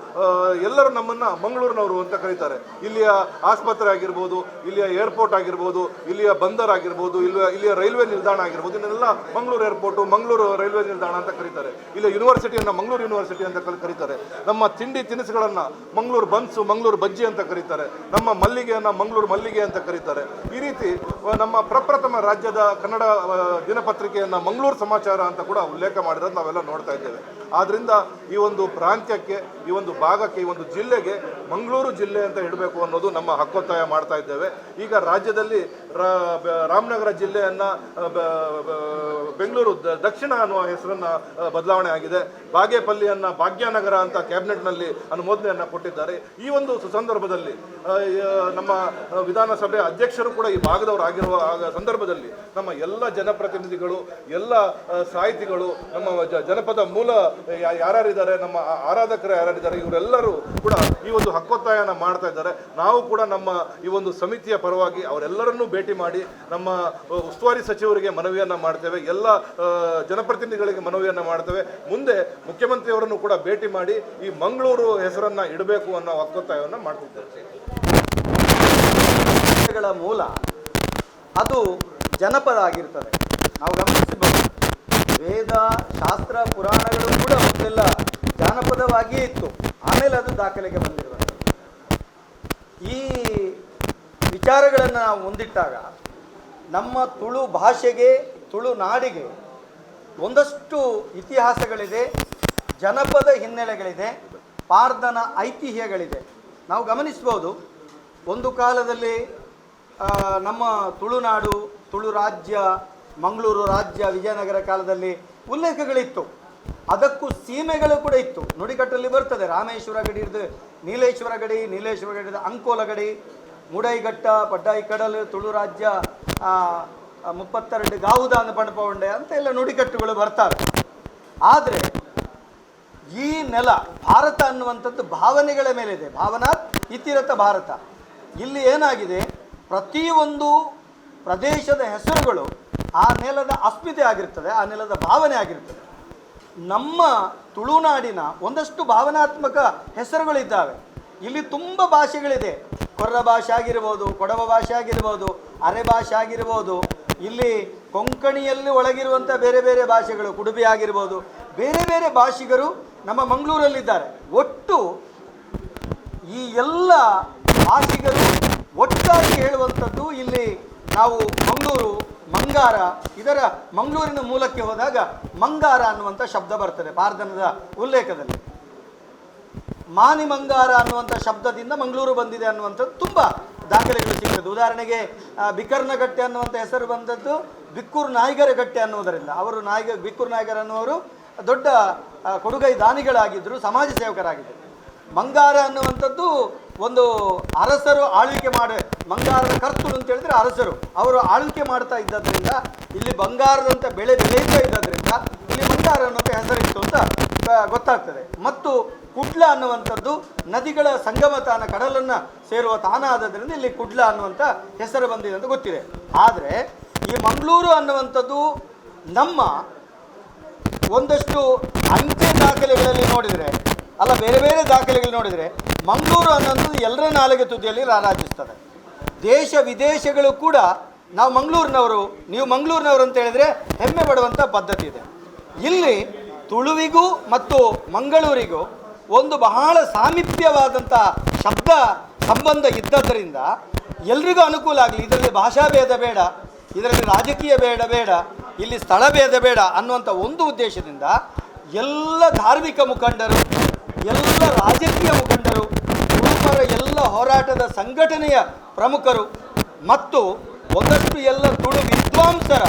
ಎಲ್ಲರೂ ನಮ್ಮನ್ನು ಮಂಗಳೂರಿನವರು ಅಂತ ಕರೀತಾರೆ. ಇಲ್ಲಿಯ ಆಸ್ಪತ್ರೆ ಆಗಿರ್ಬೋದು, ಇಲ್ಲಿಯ ಏರ್ಪೋರ್ಟ್ ಆಗಿರ್ಬೋದು, ಇಲ್ಲಿಯ ಬಂದರ್ ಆಗಿರ್ಬೋದು, ಇಲ್ಲಿಯ ರೈಲ್ವೆ ನಿಲ್ದಾಣ ಆಗಿರ್ಬೋದು, ಇದನ್ನೆಲ್ಲ ಮಂಗಳೂರು ಏರ್ಪೋರ್ಟು, ಮಂಗಳೂರು ರೈಲ್ವೆ ನಿಲ್ದಾಣ ಅಂತ ಕರೀತಾರೆ. ಇಲ್ಲಿಯ ಯೂನಿವರ್ಸಿಟಿಯನ್ನು ಮಂಗಳೂರು ಯೂನಿವರ್ಸಿಟಿ ಅಂತ ಕರೀತಾರೆ. ನಮ್ಮ ತಿಂಡಿ ತಿನಿಸುಗಳನ್ನು ಮಂಗಳೂರು ಬನ್ಸು, ಮಂಗಳೂರು ಬಜ್ಜಿ ಅಂತ ಕರೀತಾರೆ. ನಮ್ಮ ಮಲ್ಲಿಗೆಯನ್ನು ಮಂಗಳೂರು ಮಲ್ಲಿಗೆ ಅಂತ ಕರೀತಾರೆ. ಈ ರೀತಿ ನಮ್ಮ ಪ್ರಪ್ರಥಮ ರಾಜ್ಯದ ಕನ್ನಡ ದಿನಪತ್ರಿಕೆಯನ್ನು ಮಂಗಳೂರು ಸಮಾಚಾರ ಅಂತ ಕೂಡ ಉಲ್ಲೇಖ ಮಾಡಿರೋದು ನಾವೆಲ್ಲ ನೋಡ್ತಾ ಇದ್ದೇವೆ. ಆದ್ದರಿಂದ ಈ ಒಂದು ಪ್ರಾಂತ್ಯಕ್ಕೆ, ಈ ಒಂದು ಭಾಗಕ್ಕೆ, ಈ ಒಂದು ಜಿಲ್ಲೆಗೆ ಮಂಗಳೂರು ಜಿಲ್ಲೆ ಅಂತ ಇಡಬೇಕು ಅನ್ನೋದು ನಮ್ಮ ಹಕ್ಕೊತ್ತಾಯ ಮಾಡ್ತಾ ಇದ್ದೇವೆ. ಈಗ ರಾಜ್ಯದಲ್ಲಿ ರಾಮನಗರ ಜಿಲ್ಲೆಯನ್ನು ಬೆಂಗಳೂರು ದಕ್ಷಿಣ ಅನ್ನುವ ಹೆಸರನ್ನು ಬದಲಾವಣೆ ಆಗಿದೆ. ಬಾಗೇಪಲ್ಲಿಯನ್ನು ಭಾಗ್ಯನಗರ ಅಂತ ಕ್ಯಾಬಿನೆಟ್ನಲ್ಲಿ ಅನುಮೋದನೆಯನ್ನು ಕೊಟ್ಟಿದ್ದಾರೆ. ಈ ಒಂದು ಸಂದರ್ಭದಲ್ಲಿ ನಮ್ಮ ವಿಧಾನಸಭೆ ಅಧ್ಯಕ್ಷರು ಕೂಡ ಈ ಭಾಗದವರಾಗಿರುವ ಸಂದರ್ಭದಲ್ಲಿ ನಮ್ಮ ಎಲ್ಲ ಜನಪ್ರತಿನಿಧಿಗಳು, ಎಲ್ಲ ಸಾಹಿತಿಗಳು, ನಮ್ಮ ಜನಪದ ಮೂಲ ಯಾರ್ಯಾರಿದ್ದಾರೆ, ನಮ್ಮ ಆರಾಧಕರು ಯಾರ್ಯಾರಿದ್ದಾರೆ, ಇವರೆಲ್ಲರೂ ಕೂಡ ಈ ಒಂದು ಹಕ್ಕೊತ್ತಾಯನ ಮಾಡ್ತಾ ಇದ್ದಾರೆ. ನಾವು ಕೂಡ ನಮ್ಮ ಈ ಒಂದು ಸಮಿತಿಯ ಪರವಾಗಿ ಅವರೆಲ್ಲರನ್ನೂ ಭೇಟಿ ಮಾಡಿ ನಮ್ಮ ಉಸ್ತುವಾರಿ ಸಚಿವರಿಗೆ ಮನವಿಯನ್ನು ಮಾಡ್ತೇವೆ, ಎಲ್ಲ ಜನಪ್ರತಿನಿಧಿಗಳಿಗೆ ಮನವಿಯನ್ನು ಮಾಡ್ತೇವೆ. ಮುಂದೆ ಮುಖ್ಯಮಂತ್ರಿಯವರನ್ನು ಕೂಡ ಭೇಟಿ ಮಾಡಿ ಈ ಮಂಗಳೂರು ಹೆಸರನ್ನು ಇಡಬೇಕು ಅನ್ನೋ ಹಕ್ಕೊತ್ತಾಯವನ್ನು ಮಾಡ್ತಿದ್ದೇವೆ. ಮೂಲ ಅದು ಜನಪದ ಆಗಿರ್ತದೆ. ನಾವು ಗಮನಿಸಬಹುದು, ವೇದ ಶಾಸ್ತ್ರ ಪುರಾಣಗಳು ಕೂಡ ಮೊದಲೆಲ್ಲ ಜಾನಪದವಾಗಿಯೇ ಇತ್ತು, ಆಮೇಲೆ ಅದು ದಾಖಲೆಗೆ ಬಂದಿರುವುದು. ಈ ವಿಚಾರಗಳನ್ನು ನಾವು ಮುಂದಿಟ್ಟಾಗ ನಮ್ಮ ತುಳು ಭಾಷೆಗೆ, ತುಳು ನಾಡಿಗೆ ಒಂದಷ್ಟು ಇತಿಹಾಸಗಳಿದೆ, ಜನಪದ ಹಿನ್ನೆಲೆಗಳಿದೆ, ಪಾರ್ದನ ಐತಿಹ್ಯಗಳಿದೆ. ನಾವು ಗಮನಿಸ್ಬೋದು, ಒಂದು ಕಾಲದಲ್ಲಿ ನಮ್ಮ ತುಳುನಾಡು, ತುಳು ರಾಜ್ಯ, ಮಂಗಳೂರು ರಾಜ್ಯ, ವಿಜಯನಗರ ಕಾಲದಲ್ಲಿ ಉಲ್ಲೇಖಗಳಿತ್ತು. ಅದಕ್ಕೂ ಸೀಮೆಗಳು ಕೂಡ ಇತ್ತು. ನುಡಿಗಟ್ಟಲ್ಲಿ ಬರ್ತದೆ, ರಾಮೇಶ್ವರ ಗಡಿ ಹಿಡಿದು ನೀಲೇಶ್ವರ ಗಡಿ, ನೀಲೇಶ್ವರ ಗಡಿ ಹಿಡಿದು ಅಂಕೋಲ ಗಡಿ, ಮುಡೈಘಟ್ಟ, ಪಡ್ಡಾಯಿ ಕಡಲು, ತುಳು ರಾಜ್ಯ 32 ಗಾವುದಾನ ಪಣಪವಂಡೆ ಅಂತ ಎಲ್ಲ ನುಡಿಗಟ್ಟುಗಳು ಬರ್ತಾರೆ. ಆದರೆ ಈ ನೆಲ ಭಾರತ ಅನ್ನುವಂಥದ್ದು ಭಾವನೆಗಳ ಮೇಲಿದೆ. ಭಾವನಾತ್ ಇತಿರಥ ಭಾರತ. ಇಲ್ಲಿ ಏನಾಗಿದೆ, ಪ್ರತಿಯೊಂದು ಪ್ರದೇಶದ ಹೆಸರುಗಳು ಆ ನೆಲದ ಅಸ್ಮಿತೆ ಆಗಿರ್ತದೆ, ಆ ನೆಲದ ಭಾವನೆ ಆಗಿರ್ತದೆ. ನಮ್ಮ ತುಳುನಾಡಿನ ಒಂದಷ್ಟು ಭಾವನಾತ್ಮಕ ಹೆಸರುಗಳಿದ್ದಾವೆ. ಇಲ್ಲಿ ತುಂಬ ಭಾಷೆಗಳಿದೆ. ಕೊರ್ರ ಭಾಷೆ ಆಗಿರ್ಬೋದು, ಕೊಡವ ಭಾಷೆ ಆಗಿರ್ಬೋದು, ಅರೆ ಭಾಷೆ ಆಗಿರ್ಬೋದು, ಇಲ್ಲಿ ಕೊಂಕಣಿಯಲ್ಲಿ ಒಳಗಿರುವಂಥ ಬೇರೆ ಬೇರೆ ಭಾಷೆಗಳು, ಕುಡುಬಿ ಆಗಿರ್ಬೋದು, ಬೇರೆ ಬೇರೆ ಭಾಷಿಗರು ನಮ್ಮ ಮಂಗಳೂರಲ್ಲಿದ್ದಾರೆ. ಒಟ್ಟು ಈ ಎಲ್ಲ ಭಾಷಿಗರು ಒಟ್ಟಾಗಿ ಹೇಳುವಂಥದ್ದು ಇಲ್ಲಿ ನಾವು ಮಂಗಳೂರು, ಮಂಗಾರ, ಇದರ ಮಂಗಳೂರಿನ ಮೂಲಕ್ಕೆ ಹೋದಾಗ ಮಂಗಾರ ಅನ್ನುವಂಥ ಶಬ್ದ ಬರ್ತದೆ ಪಾರ್ದನದ ಉಲ್ಲೇಖದಲ್ಲಿ. ಮಾನಿ ಮಂಗಾರ ಅನ್ನುವಂಥ ಶಬ್ದದಿಂದ ಮಂಗಳೂರು ಬಂದಿದೆ ಅನ್ನುವಂಥದ್ದು ತುಂಬ ದಾಖಲೆಗಳು ಸಿಗ್ತದೆ. ಉದಾಹರಣೆಗೆ ಬಿಕರ್ನಗಟ್ಟೆ ಅನ್ನುವಂಥ ಹೆಸರು ಬಂದದ್ದು ಬಿಕ್ಕೂರು ನಾಯ್ಗರ ಗಟ್ಟೆ ಅನ್ನುವುದರಿಂದ. ಅವರು ಬಿಕ್ಕೂರು ನಾಯ್ಗರ್ ಅನ್ನುವರು ದೊಡ್ಡ ಕೊಡುಗೈ ದಾನಿಗಳಾಗಿದ್ದರು, ಸಮಾಜ ಸೇವಕರಾಗಿದ್ದರು. ಮಂಗಾರ ಅನ್ನುವಂಥದ್ದು ಒಂದು ಅರಸರು ಆಳ್ವಿಕೆ ಮಂಗಾರರ ಕರ್ತರು ಅಂತ ಹೇಳಿದ್ರೆ ಅರಸರು, ಅವರು ಆಳ್ವಿಕೆ ಮಾಡ್ತಾ ಇದ್ದದ್ರಿಂದ, ಇಲ್ಲಿ ಬಂಗಾರದಂಥ ಬೆಳೆ ಬೆಳೆಯುತ್ತಾ ಇದ್ದದ್ರಿಂದ ಇಲ್ಲಿ ಮಂಗಾರ ಅನ್ನುವಂಥ ಹೆಸರಿತ್ತು ಅಂತ ಗೊತ್ತಾಗ್ತದೆ. ಮತ್ತು ಕುಡ್ಲ ಅನ್ನುವಂಥದ್ದು ನದಿಗಳ ಸಂಗಮ ತಾಣ, ಕಡಲನ್ನು ಸೇರುವ ತಾಣ ಆದದ್ರಿಂದ ಇಲ್ಲಿ ಕುಡ್ಲ ಅನ್ನುವಂಥ ಹೆಸರು ಬಂದಿದೆ ಅಂತ ಗೊತ್ತಿದೆ. ಆದರೆ ಈ ಮಂಗಳೂರು ಅನ್ನುವಂಥದ್ದು ನಮ್ಮ ಒಂದಷ್ಟು ಅಂಚೆ ದಾಖಲೆಗಳಲ್ಲಿ ನೋಡಿದರೆ, ಅಲ್ಲ ಬೇರೆ ಬೇರೆ ದಾಖಲೆಗಳು ನೋಡಿದರೆ, ಮಂಗಳೂರು ಅನ್ನೋದು ಎಲ್ಲರ ನಾಲಿಗೆ ತುದಿಯಲ್ಲಿ ರಾರಾಜಿಸ್ತದೆ. ದೇಶ ವಿದೇಶಗಳು ಕೂಡ ನಾವು ಮಂಗಳೂರಿನವರು, ನೀವು ಮಂಗಳೂರಿನವರು ಅಂತ ಹೇಳಿದರೆ ಹೆಮ್ಮೆ ಪಡುವಂಥ ಪದ್ಧತಿ ಇದೆ. ಇಲ್ಲಿ ತುಳುವಿಗೂ ಮತ್ತು ಮಂಗಳೂರಿಗೂ ಒಂದು ಬಹಳ ಸಾಮೀಪ್ಯವಾದಂಥ ಶಬ್ದ ಸಂಬಂಧ ಇದ್ದದ್ದರಿಂದ ಎಲ್ರಿಗೂ ಅನುಕೂಲ ಆಗಲಿ. ಇದರಲ್ಲಿ ಭಾಷಾ ಭೇದ ಬೇಡ, ಇದರಲ್ಲಿ ರಾಜಕೀಯ ಬೇಡ, ಇಲ್ಲಿ ಸ್ಥಳ ಭೇದ ಬೇಡ ಅನ್ನುವಂಥ ಒಂದು ಉದ್ದೇಶದಿಂದ ಎಲ್ಲ ಧಾರ್ಮಿಕ ಮುಖಂಡರು, ಎಲ್ಲ ರಾಜಕೀಯ ಮುಖಂಡರು, ತುಳುಪರ ಎಲ್ಲ ಹೋರಾಟದ ಸಂಘಟನೆಯ ಪ್ರಮುಖರು ಮತ್ತು ಒಂದಷ್ಟು ಎಲ್ಲ ತುಳು ವಿದ್ವಾಂಸರ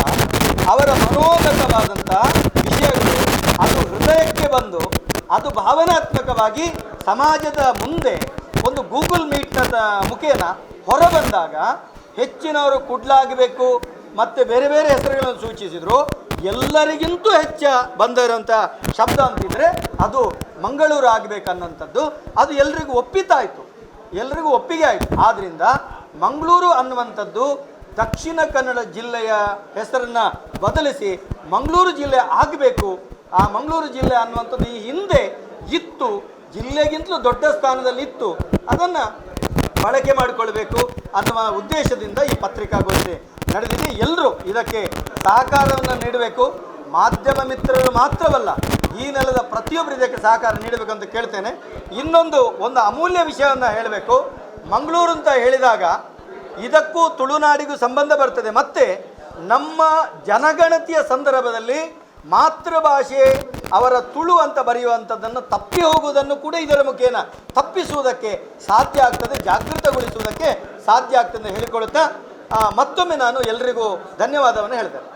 ಅವರ ಮನೋಗತವಾದಂಥ ವಿಷಯಗಳು ಅದು ಹೃದಯಕ್ಕೆ ಬಂದು ಅದು ಭಾವನಾತ್ಮಕವಾಗಿ ಸಮಾಜದ ಮುಂದೆ ಒಂದು ಗೂಗಲ್ ಮೀಟ್ನ ಮುಖೇನ ಹೊರಬಂದಾಗ ಹೆಚ್ಚಿನವರು ಕುಡ್ಲಾಗಬೇಕು ಮತ್ತು ಬೇರೆ ಬೇರೆ ಹೆಸರುಗಳನ್ನು ಸೂಚಿಸಿದರು. ಎಲ್ಲರಿಗಿಂತೂ ಹೆಚ್ಚು ಬಂದಿರೋಂಥ ಶಬ್ದ ಅಂತಿದ್ರೆ ಅದು ಮಂಗಳೂರು ಆಗಬೇಕನ್ನೋಂಥದ್ದು ಅದು ಎಲ್ರಿಗೂ ಒಪ್ಪಿತಾಯಿತು, ಎಲ್ರಿಗೂ ಒಪ್ಪಿಗೆ ಆಯಿತು. ಆದ್ದರಿಂದ ಮಂಗಳೂರು ಅನ್ನುವಂಥದ್ದು ದಕ್ಷಿಣ ಕನ್ನಡ ಜಿಲ್ಲೆಯ ಹೆಸರನ್ನು ಬದಲಿಸಿ ಮಂಗಳೂರು ಜಿಲ್ಲೆ ಆಗಬೇಕು. ಆ ಮಂಗಳೂರು ಜಿಲ್ಲೆ ಅನ್ನುವಂಥದ್ದು ಈ ಹಿಂದೆ ಇತ್ತು, ಜಿಲ್ಲೆಗಿಂತಲೂ ದೊಡ್ಡ ಸ್ಥಾನದಲ್ಲಿ ಇತ್ತು, ಅದನ್ನು ಬಳಕೆ ಮಾಡಿಕೊಳ್ಬೇಕು ಅನ್ನುವ ಉದ್ದೇಶದಿಂದ ಈ ಪತ್ರಿಕಾಗೋಷ್ಠಿ ನಡೆದಿದೆ. ಎಲ್ಲರೂ ಇದಕ್ಕೆ ಸಹಕಾರವನ್ನು ನೀಡಬೇಕು. ಮಾಧ್ಯಮ ಮಿತ್ರರು ಮಾತ್ರವಲ್ಲ, ಈ ನೆಲದ ಪ್ರತಿಯೊಬ್ಬರು ಇದಕ್ಕೆ ಸಹಕಾರ ನೀಡಬೇಕಂತ ಕೇಳ್ತೇನೆ. ಒಂದು ಅಮೂಲ್ಯ ವಿಷಯವನ್ನು ಹೇಳಬೇಕು. ಮಂಗಳೂರು ಅಂತ ಹೇಳಿದಾಗ ಇದಕ್ಕೂ ತುಳುನಾಡಿಗೂ ಸಂಬಂಧ ಬರ್ತದೆ. ಮತ್ತು ನಮ್ಮ ಜನಗಣತಿಯ ಸಂದರ್ಭದಲ್ಲಿ ಮಾತೃಭಾಷೆ ಅವರ ತುಳು ಅಂತ ಬರೆಯುವಂಥದ್ದನ್ನು ತಪ್ಪಿ ಹೋಗುವುದನ್ನು ಕೂಡ ಇದರ ಮುಖೇನ ತಪ್ಪಿಸುವುದಕ್ಕೆ ಸಾಧ್ಯ ಆಗ್ತದೆ, ಜಾಗೃತಗೊಳಿಸುವುದಕ್ಕೆ ಸಾಧ್ಯ ಆಗ್ತದೆ ಹೇಳಿಕೊಳ್ಳುತ್ತಾ ಮತ್ತೊಮ್ಮೆ ನಾನು ಎಲ್ರಿಗೂ ಧನ್ಯವಾದವನ್ನು ಹೇಳ್ತೇನೆ.